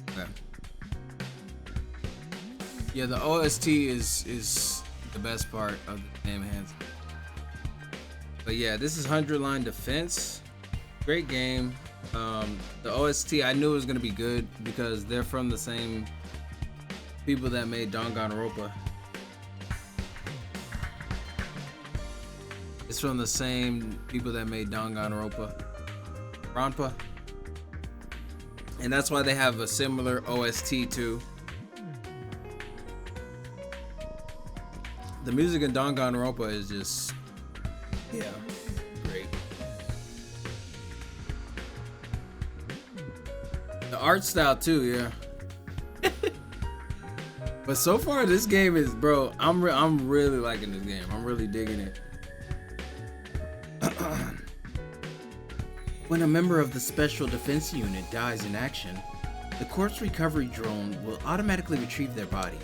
S1: Okay. Yeah, the OST is the best part of the game, hands. But yeah, this is 100 Line Defense. Great game. The OST, I knew it was gonna be good because they're from the same people that made Danganronpa. It's from the same people that made Danganronpa. And that's why they have a similar OST too. The music in Danganronpa is just, yeah, great. The art style too, yeah. But so far this game is, bro, I'm really liking this game. I'm really digging it. When a member of the Special Defense Unit dies in action, the corpse recovery drone will automatically retrieve their body.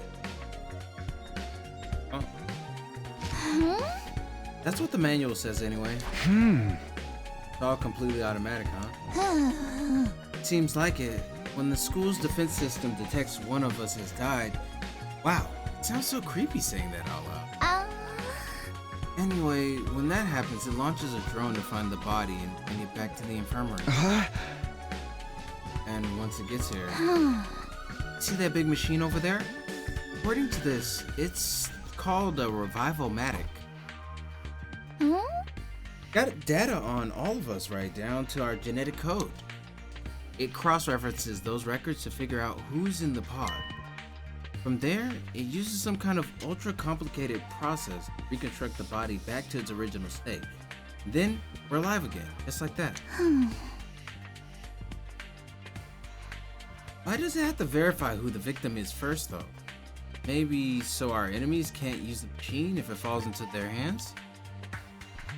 S1: That's what the manual says anyway. It's all completely automatic, huh? Seems like it. When the school's defense system detects one of us has died. Wow, it sounds so creepy saying that out loud. Anyway, when that happens, it launches a drone to find the body and bring it back to the infirmary. And once it gets here, see that big machine over there? According to this, it's called a revival-matic. Got data on all of us right down to our genetic code. It cross-references those records to figure out who's in the pod. From there, it uses some kind of ultra-complicated process to reconstruct the body back to its original state. Then, we're alive again, just like that. Why does it have to verify who the victim is first, though? Maybe so our enemies can't use the machine if it falls into their hands?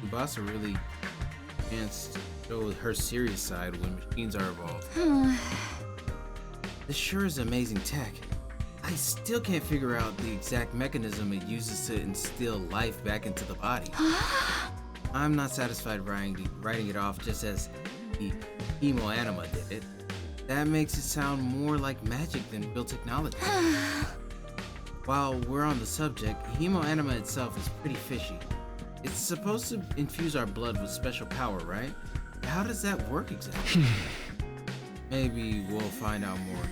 S1: Tsubasa really chance to show her serious side when machines are involved. This sure is amazing tech. I still can't figure out the exact mechanism it uses to instill life back into the body. I'm not satisfied writing it off just as the hemoanima did it. That makes it sound more like magic than real technology. While we're on the subject, hemoanima itself is pretty fishy. It's supposed to infuse our blood with special power, right? How does that work exactly? Maybe we'll find out more.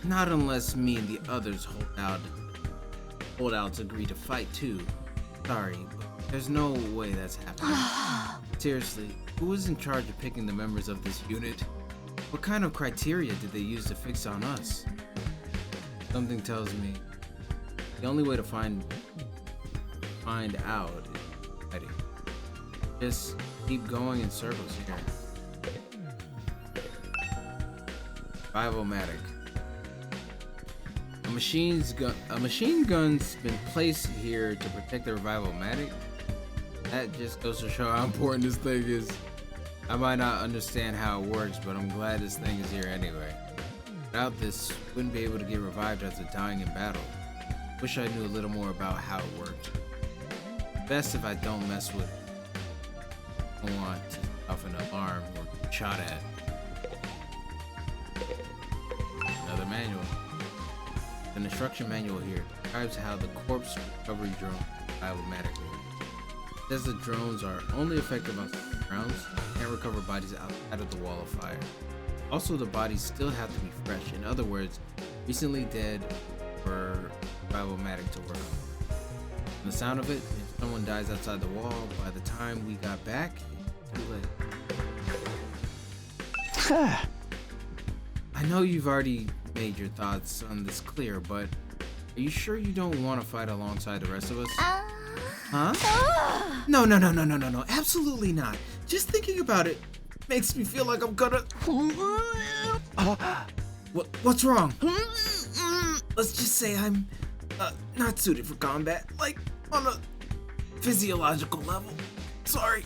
S1: Not unless me and the others holdouts agree to fight too. Sorry, but there's no way that's happening. Seriously, who is in charge of picking the members of this unit? What kind of criteria did they use to fix on us? Something tells me the only way to find out is fighting. Just keep going in circles here. Revival-matic. A machine gun's been placed here to protect the revival-matic. That just goes to show how important this thing is. I might not understand how it works, but I'm glad this thing is here anyway. Without this, you wouldn't be able to get revived after dying in battle. Wish I knew a little more about how it worked. Best if I don't mess with it. I don't want to off an alarm or get shot at. Another manual. The instruction manual here describes how the corpse recovery drone automatically. It says the drones are only effective on rounds and can't recover bodies outside of the wall of fire. Also, the bodies still have to be fresh. In other words, recently dead or problematic to work. From the sound of it, if someone dies outside the wall, by the time we got back, it's too late. I know you've already made your thoughts on this clear, but are you sure you don't want to fight alongside the rest of us? Huh? No, absolutely not. Just thinking about it makes me feel like I'm gonna... What's wrong? Let's just say I'm not suited for combat, like on a physiological level. Sorry.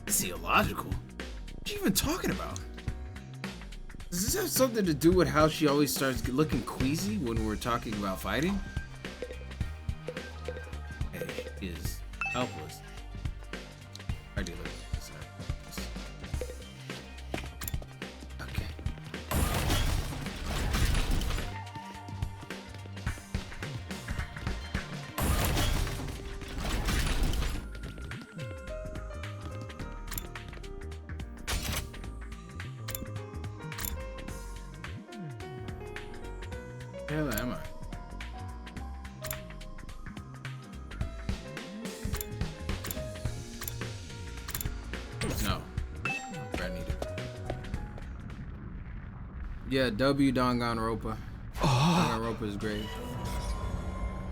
S1: Physiological? What are you even talking about? Does this have something to do with how she always starts looking queasy when we're talking about fighting? Hey, she is helpless. Already look at this. Okay. Where the hell am I? No. Where I need it. Yeah, Danganronpa. Danganronpa is great.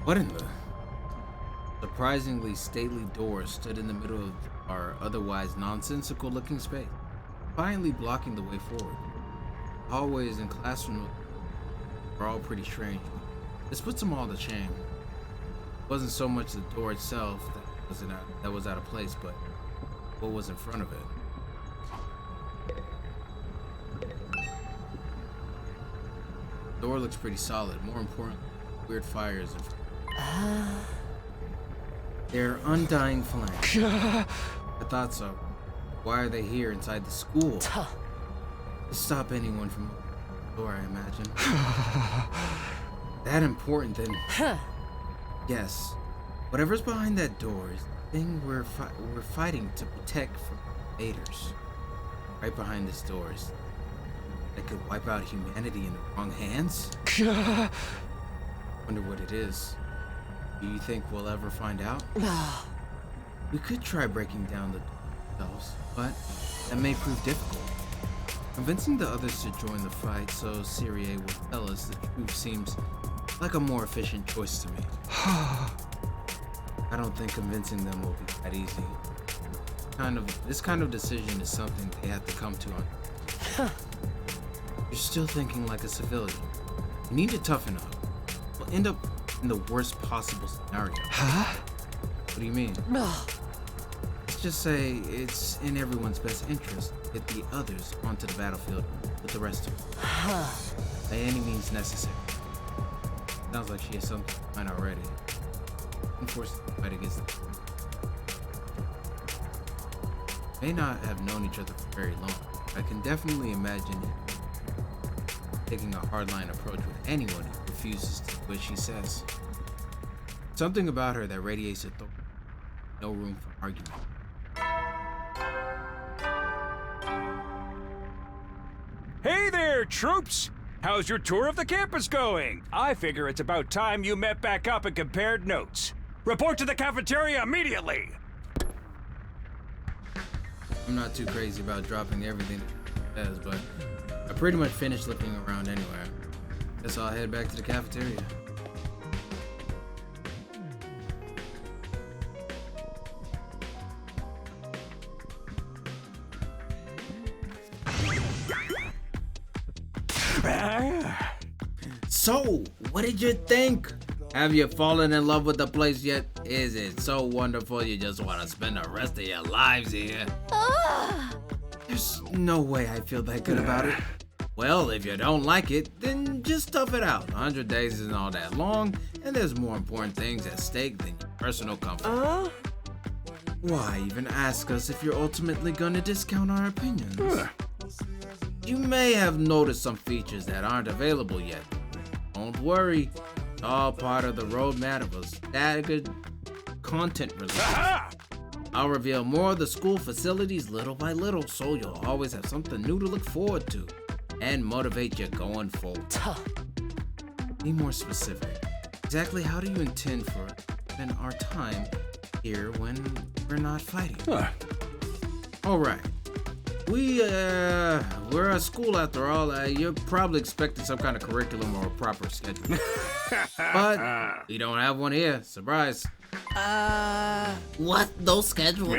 S1: What in the... Surprisingly stately door stood in the middle of our otherwise nonsensical looking space, finally blocking the way forward. Hallways and classrooms are all pretty strange. This puts them all to shame. It wasn't so much the door itself that was out of place, but what was in front of it. The door looks pretty solid. More importantly, weird fires in front. They're undying flames. I thought so. Why are they here inside the school? To stop anyone from the door, I imagine. That important then? Yes. Whatever's behind that door is the thing we're fighting to protect from invaders. Right behind this door is that could wipe out humanity in the wrong hands. Wonder what it is. Do you think we'll ever find out? We could try breaking down the doors, but that may prove difficult. Convincing the others to join the fight so Syrie will tell us the truth seems like a more efficient choice to me. I don't think convincing them will be that easy. This kind of decision is something they have to come to on. You're still thinking like a civilian. You need to toughen up. We'll end up in the worst possible scenario. What do you mean? Let's just say it's in everyone's best interest to get the others onto the battlefield with the rest of them. By any means necessary. Sounds like she has something in mind already. I'm forced to fight against them. May not have known each other for very long. I can definitely imagine taking a hardline approach with anyone who refuses to do what she says. Something about her that radiates authority. No room for argument.
S3: Hey there, troops! How's your tour of the campus going? I figure it's about time you met back up and compared notes. Report to the cafeteria immediately!
S1: I'm not too crazy about dropping everything it says, but I pretty much finished looking around anyway. Guess I'll head back to the cafeteria. So, what did you think? Have you fallen in love with the place yet? Is it so wonderful you just want to spend the rest of your lives here? There's no way I feel that good about it. Well, if you don't like it, then just tough it out. 100 days isn't all that long, and there's more important things at stake than your personal comfort. Why even ask us if you're ultimately gonna discount our opinions? You may have noticed some features that aren't available yet. Don't worry, it's all part of the roadmap of a staggered content release. I'll reveal more of the school facilities little by little, so you'll always have something new to look forward to and motivate you going forward. Be more specific. Exactly how do you intend for spend our time here when we're not fighting? Alright. We're at school after all. You're probably expecting some kind of curriculum or a proper schedule. But we don't have one here. Surprise.
S2: What? No schedule?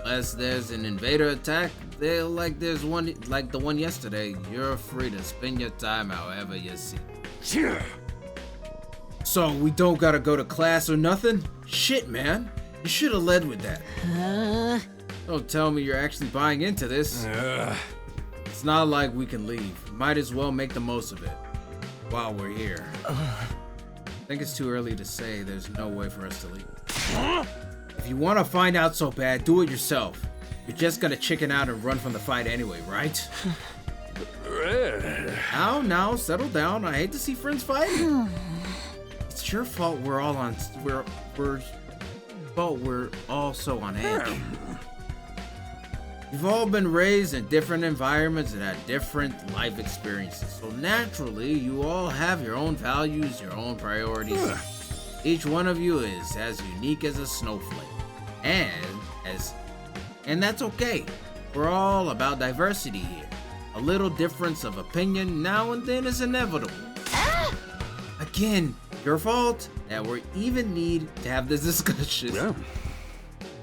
S1: Unless there's an invader attack, there's one like the one yesterday. You're free to spend your time however you see. So we don't gotta go to class or nothing? Shit, man. You should have led with that. Don't tell me you're actually buying into this. It's not like we can leave. Might as well make the most of it while we're here. I think it's too early to say there's no way for us to leave. If you want to find out so bad, do it yourself. You're just gonna chicken out and run from the fight anyway, right? Now, settle down. I hate to see friends fighting. It's your fault we're all so on edge. You've all been raised in different environments and had different life experiences, so naturally you all have your own values, your own priorities. Each one of you is as unique as a snowflake, and that's okay. We're all about diversity here. A little difference of opinion now and then is inevitable. Again, your fault that we even need to have this discussion.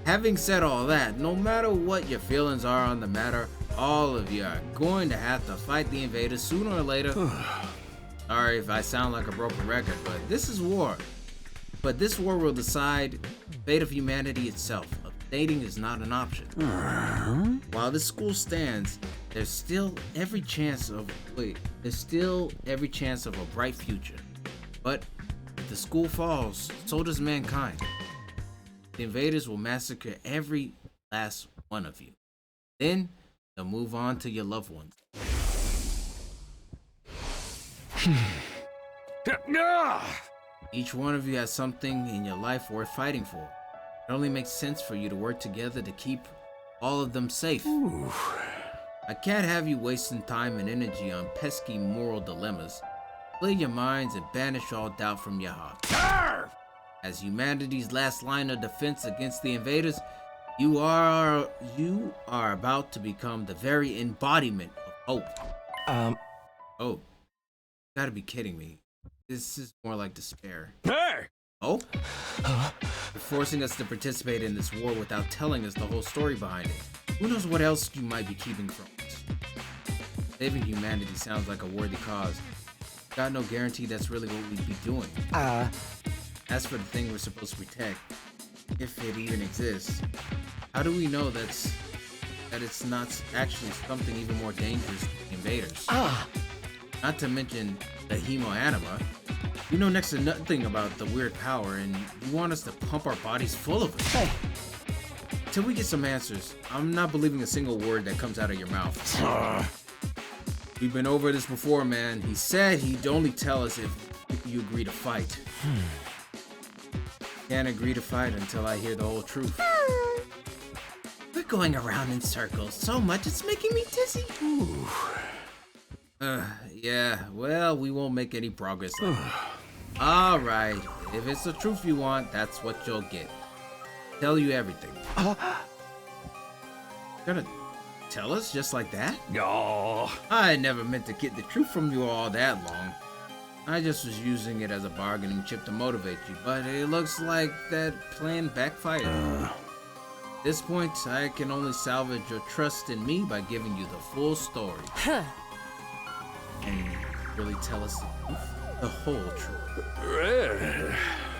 S1: Having said all that, no matter what your feelings are on the matter, all of you are going to have to fight the invaders sooner or later. Sorry if I sound like a broken record, but this is war. But this war will decide the fate of humanity itself. Dating is not an option. While this school stands, there's still every chance of a bright future. But if the school falls, so does mankind. The invaders will massacre every last one of you. Then they'll move on to your loved ones. Each one of you has something in your life worth fighting for. It only makes sense for you to work together to keep all of them safe. I can't have you wasting time and energy on pesky moral dilemmas. Clear your minds and banish all doubt from your heart. As humanity's last line of defense against the invaders, you are about to become the very embodiment of hope. Oh, gotta be kidding me. This is more like despair. Oh? You're forcing us to participate in this war without telling us the whole story behind it. Who knows what else you might be keeping from us? Saving humanity sounds like a worthy cause. Got no guarantee that's really what we'd be doing. As for the thing we're supposed to protect, if it even exists, how do we know that it's not actually something even more dangerous than the invaders? Not to mention the hemoanima. You know next to nothing about the weird power, and you want us to pump our bodies full of it. Till we get some answers, I'm not believing a single word that comes out of your mouth. We've been over this before, man. He said he'd only tell us if you agree to fight. Can't agree to fight until I hear the whole truth. We're going around in circles so much it's making me dizzy. Yeah, well, we won't make any progress. Alright, if it's the truth you want, that's what you'll get. Tell you everything. Gonna tell us just like that?
S3: No.
S1: I never meant to get the truth from you all that long. I just was using it as a bargaining chip to motivate you, but it looks like that plan backfired. At this point, I can only salvage your trust in me by giving you the full story. And really tell us the truth? The whole truth.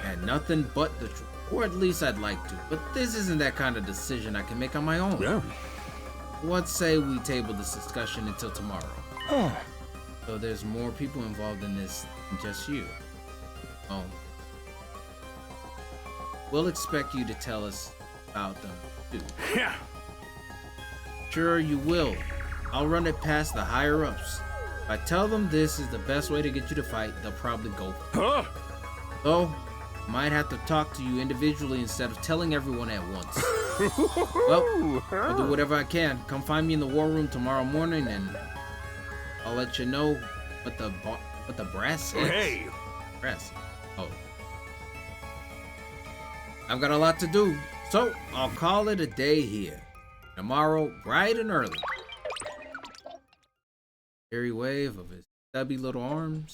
S1: And nothing but the truth. Or at least I'd like to, but this isn't that kind of decision I can make on my own.
S2: What say we table this discussion until tomorrow?
S3: Huh.
S2: So there's more people involved in this than just you. Oh. We'll expect you to tell us about them, too.
S3: Yeah.
S2: Sure you will. I'll run it past the higher-ups. If I tell them this is the best way to get you to fight, they'll probably go.
S3: Huh?
S2: So, might have to talk to you individually instead of telling everyone at once. Well, I'll do whatever I can. Come find me in the war room tomorrow morning, and I'll let you know what the brass is.
S3: Hey.
S2: Brass. Oh. I've got a lot to do, so I'll call it a day here. Tomorrow, bright and early. Airy wave of his stubby little arm.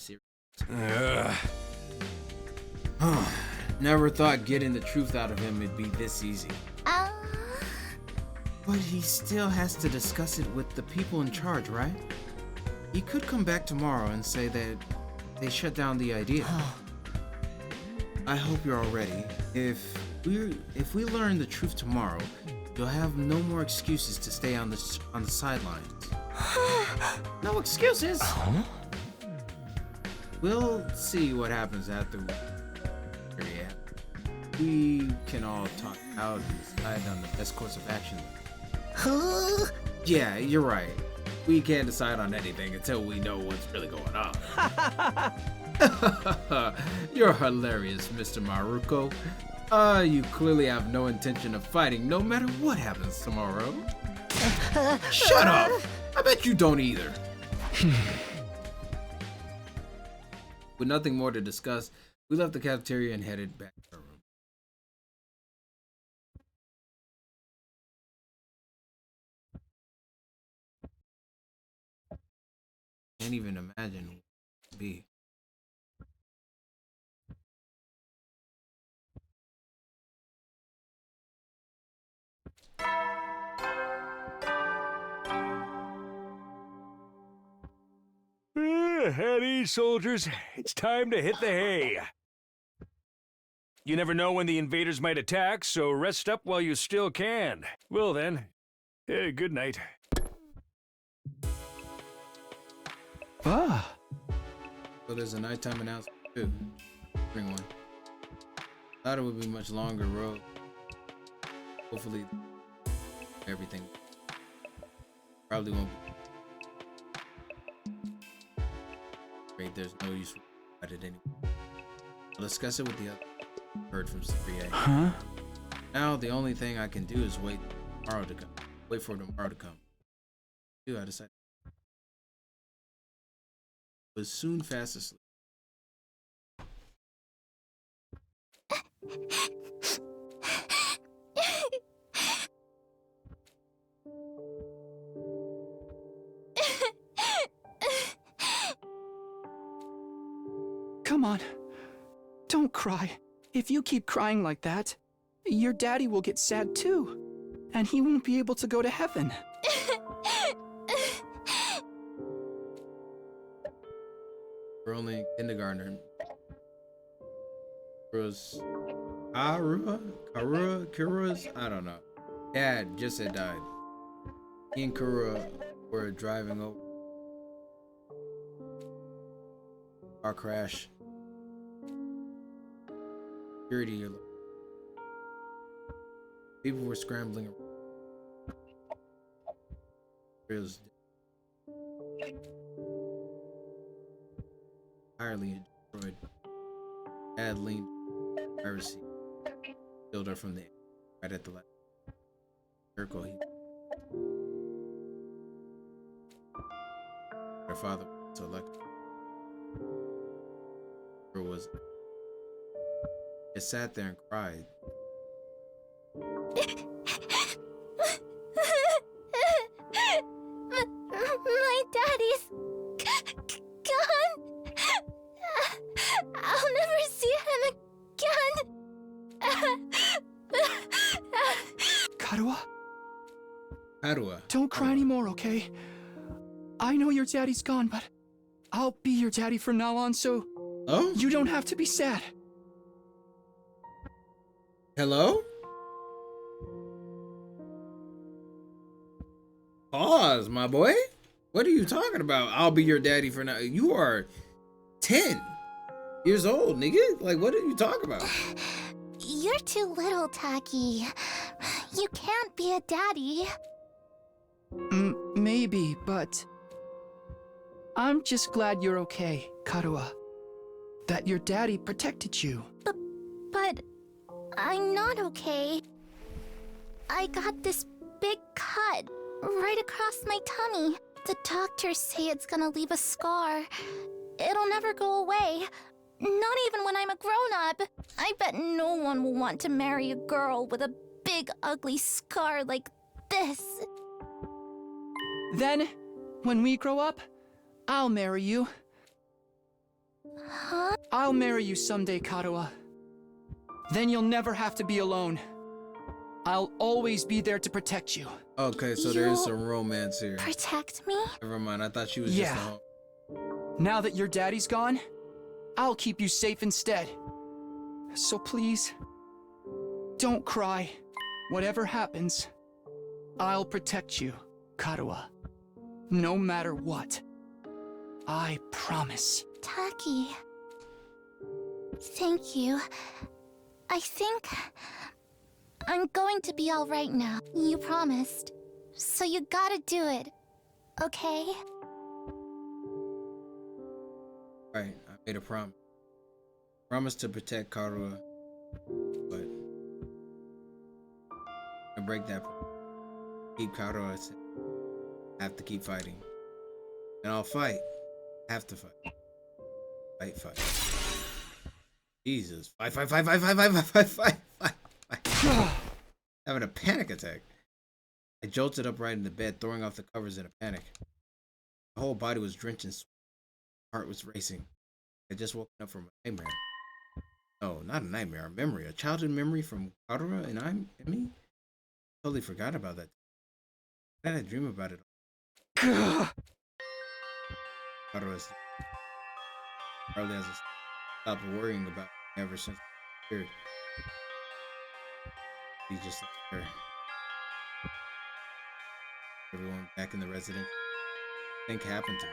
S2: Never thought getting the truth out of him would be this easy. But he still has to discuss it with the people in charge, right? He could come back tomorrow and say that they shut down the idea. I hope you're all ready. If we learn the truth tomorrow, you'll have no more excuses to stay on the sidelines. No excuses.
S3: Huh?
S2: We'll see what happens after we can all talk out and decide on the best course of action. Yeah, you're right. We can't decide on anything until we know what's really going on. You're hilarious, Mr. Maruko. You clearly have no intention of fighting no matter what happens tomorrow. Shut up! I bet you don't either. With nothing more to discuss, we left the cafeteria and headed back to our room. Can't even imagine what it would be.
S3: At ease, soldiers. It's time to hit the hay. You never know when the invaders might attack, so rest up while you still can. Well then, good night.
S2: So there's a nighttime announcement too. Bring one. Thought it would be much longer road. Hopefully everything probably won't be. Great, there's no use for it anymore. I'll discuss it with the other. Heard from Srpg.
S3: Huh?
S2: Now the only thing I can do is wait tomorrow to come. Wait for tomorrow to come. I decided. Was soon fast asleep.
S5: Come on. Don't cry. If you keep crying like that, your daddy will get sad too. And he won't be able to go to heaven.
S2: We're only in kindergarten. Kura's, I don't know. Dad just had died. He and Kura were driving over. Car crash. Security. People were scrambling around. Kura's entirely destroyed. Dad leaned driver's seat, killed her from the right at the left circle. Her father was elected. Was just sat there and cried.
S6: My daddy's gone. I'll never see him again.
S5: Karua, don't cry anymore, okay? I know your daddy's gone, but I'll be your daddy from now on, so you don't have to be sad.
S2: Hello?
S1: Pause, my boy. What are you talking about? I'll be your daddy for now. You are 10 years old, nigga. Like, what are you talking about?
S6: You're too little, Taki. You can't be a daddy.
S5: Maybe, but I'm just glad you're okay, Karua. That your daddy protected you.
S6: But I'm not okay. I got this big cut right across my tummy. The doctors say it's gonna leave a scar. It'll never go away. Not even when I'm a grown-up. I bet no one will want to marry a girl with a big ugly scar like this.
S5: Then, when we grow up, I'll marry you.
S6: Huh?
S5: I'll marry you someday, Karua. Then you'll never have to be alone. I'll always be there to protect you.
S1: Okay, so there is some romance here.
S6: Protect me?
S1: Never mind. I thought she was just a home.
S5: Now that your daddy's gone, I'll keep you safe instead. So please, don't cry. Whatever happens, I'll protect you, Karua. No matter what. I promise.
S6: Taki. Thank you. I think I'm going to be all right now. You promised. So you gotta do it. Okay?
S1: Right, I made a promise. Promise to protect Karua, but I break that promise. Keep Karua safe. I have to keep fighting. And I'll fight. I have to fight. Fight. Jesus. Fight. Having a panic attack. I jolted upright in the bed, throwing off the covers in a panic. My whole body was drenched in sweat. My heart was racing. I had just woken up from a nightmare. No, not a nightmare, a memory. A childhood memory from Karua and me? Totally forgot about that. Why did I dream about it? Karua's probably hasn't stopped worrying about me ever since I appeared. He's just like her. Everyone back in the residence. Think happened to me.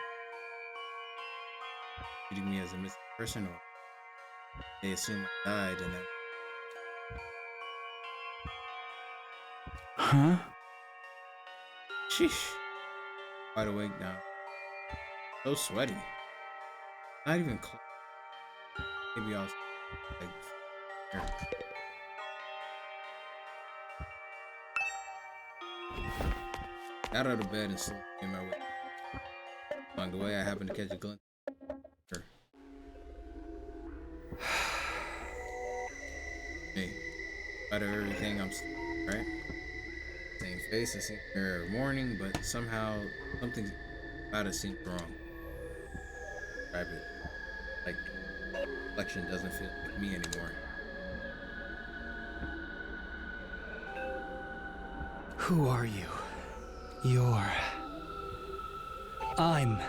S1: Treating me as a missing person, or they assume I died and that.
S5: Huh?
S1: Sheesh. Wide awake now. So sweaty. Not even close. Maybe I was like here. Got out of bed and slowly made my way. Along the way, I happened to catch a glimpse of her. Hey, out of everything, I'm right. Same face, I see her every morning, but somehow something about it seems wrong. Describe it. Like, reflection doesn't feel like me anymore.
S5: Who are you? I'm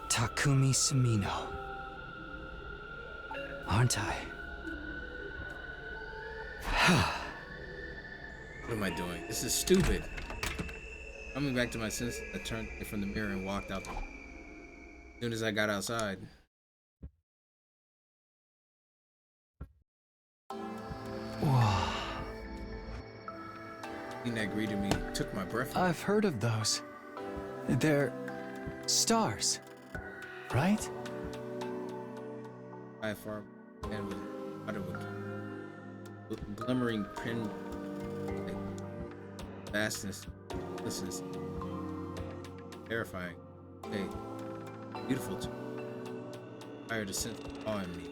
S5: Takumi Sumino. Aren't I?
S1: What am I doing? This is stupid. Coming back to my senses, I turned away from the mirror and walked out. As soon as I got outside,
S5: Whoa.
S1: the thing that greeted me took my breath away.
S5: I've heard of those. They're stars, right?
S1: By far, and was out of a glimmering pin, like vastness, this terrifying. Hey, beautiful too. Fired a sense of awe in me.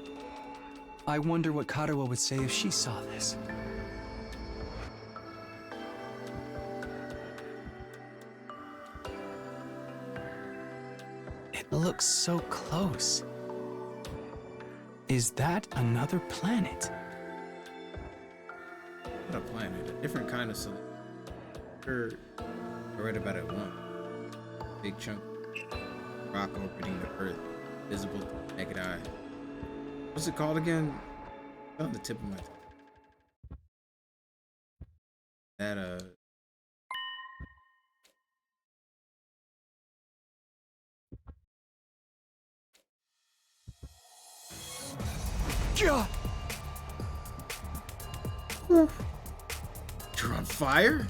S5: I wonder what Karua would say if she saw this. It looks so close. Is that another planet?
S1: What a planet, a different kind of solution. I read about it once. Big chunk of rock orbiting the Earth, visible to the naked eye. What's it called again? On the tip of my tongue. That
S5: Gah!
S1: You're on fire?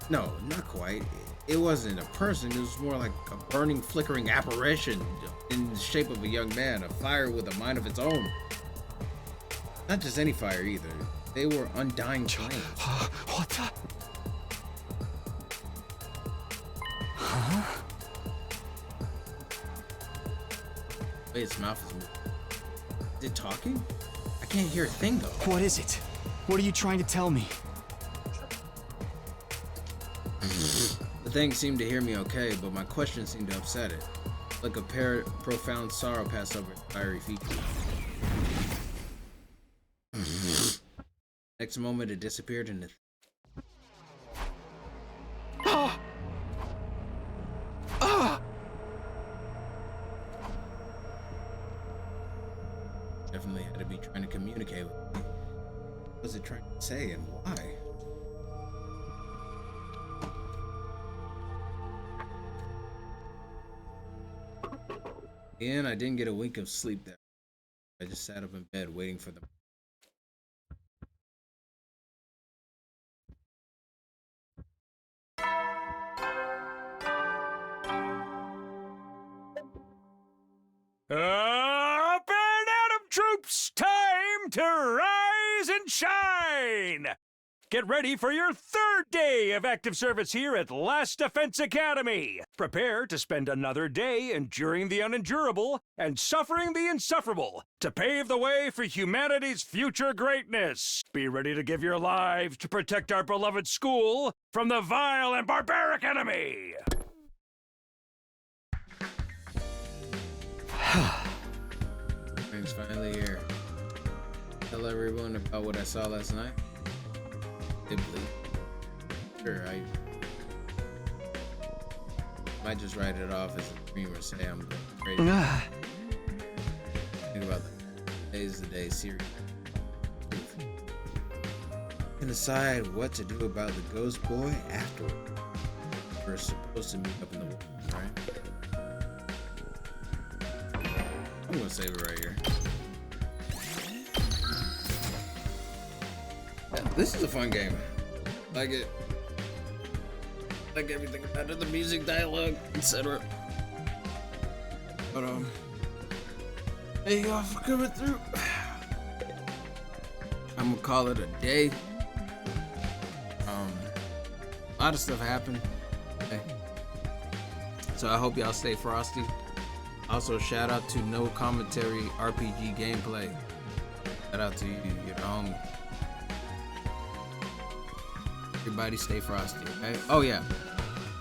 S1: No, not quite. It wasn't a person. It was more like a burning, flickering apparition in the shape of a young man. A fire with a mind of its own. Not just any fire either. They were undying flames.
S5: What the? Huh?
S1: Wait, its mouth is moving. Is it talking? I can't hear a thing though.
S5: What is it? What are you trying to tell me?
S1: The thing seemed to hear me okay, but my question seemed to upset it. Like a profound sorrow passed over its fiery features. Next moment, it disappeared into. Definitely had to be trying to communicate with me. What was it trying to say and why? Again, I didn't get a wink of sleep that I just sat up in bed waiting for them.
S3: Up and Atom troops, time to rise and shine! Get ready for your third day of active service here at Last Defense Academy. Prepare to spend another day enduring the unendurable and suffering the insufferable to pave the way for humanity's future greatness. Be ready to give your lives to protect our beloved school from the vile and barbaric enemy.
S1: Spring's finally here. Tell everyone about what I saw last night. Dibbly. Sure, I might just write it off as a dream or say I'm going crazy. Think about that. Today's the day series. You can decide what to do about the ghost boy afterward. We're supposed to meet up in the woods, right? I'm gonna save it right here. Yeah, this is a fun game. Like it. Like everything about it, the music, dialogue, etc. But thank you all for coming through. I'm gonna call it a day. A lot of stuff happened. Okay. So I hope y'all stay frosty. Also, shout out to No Commentary RPG Gameplay. Shout out to you, you're the homie. Everybody stay frosty, okay? Oh yeah,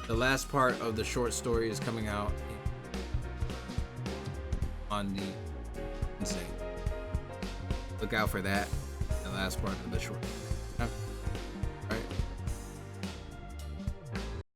S1: the last part of the short story is coming out on the Insane. Look out for that, the last part of the short story. Okay?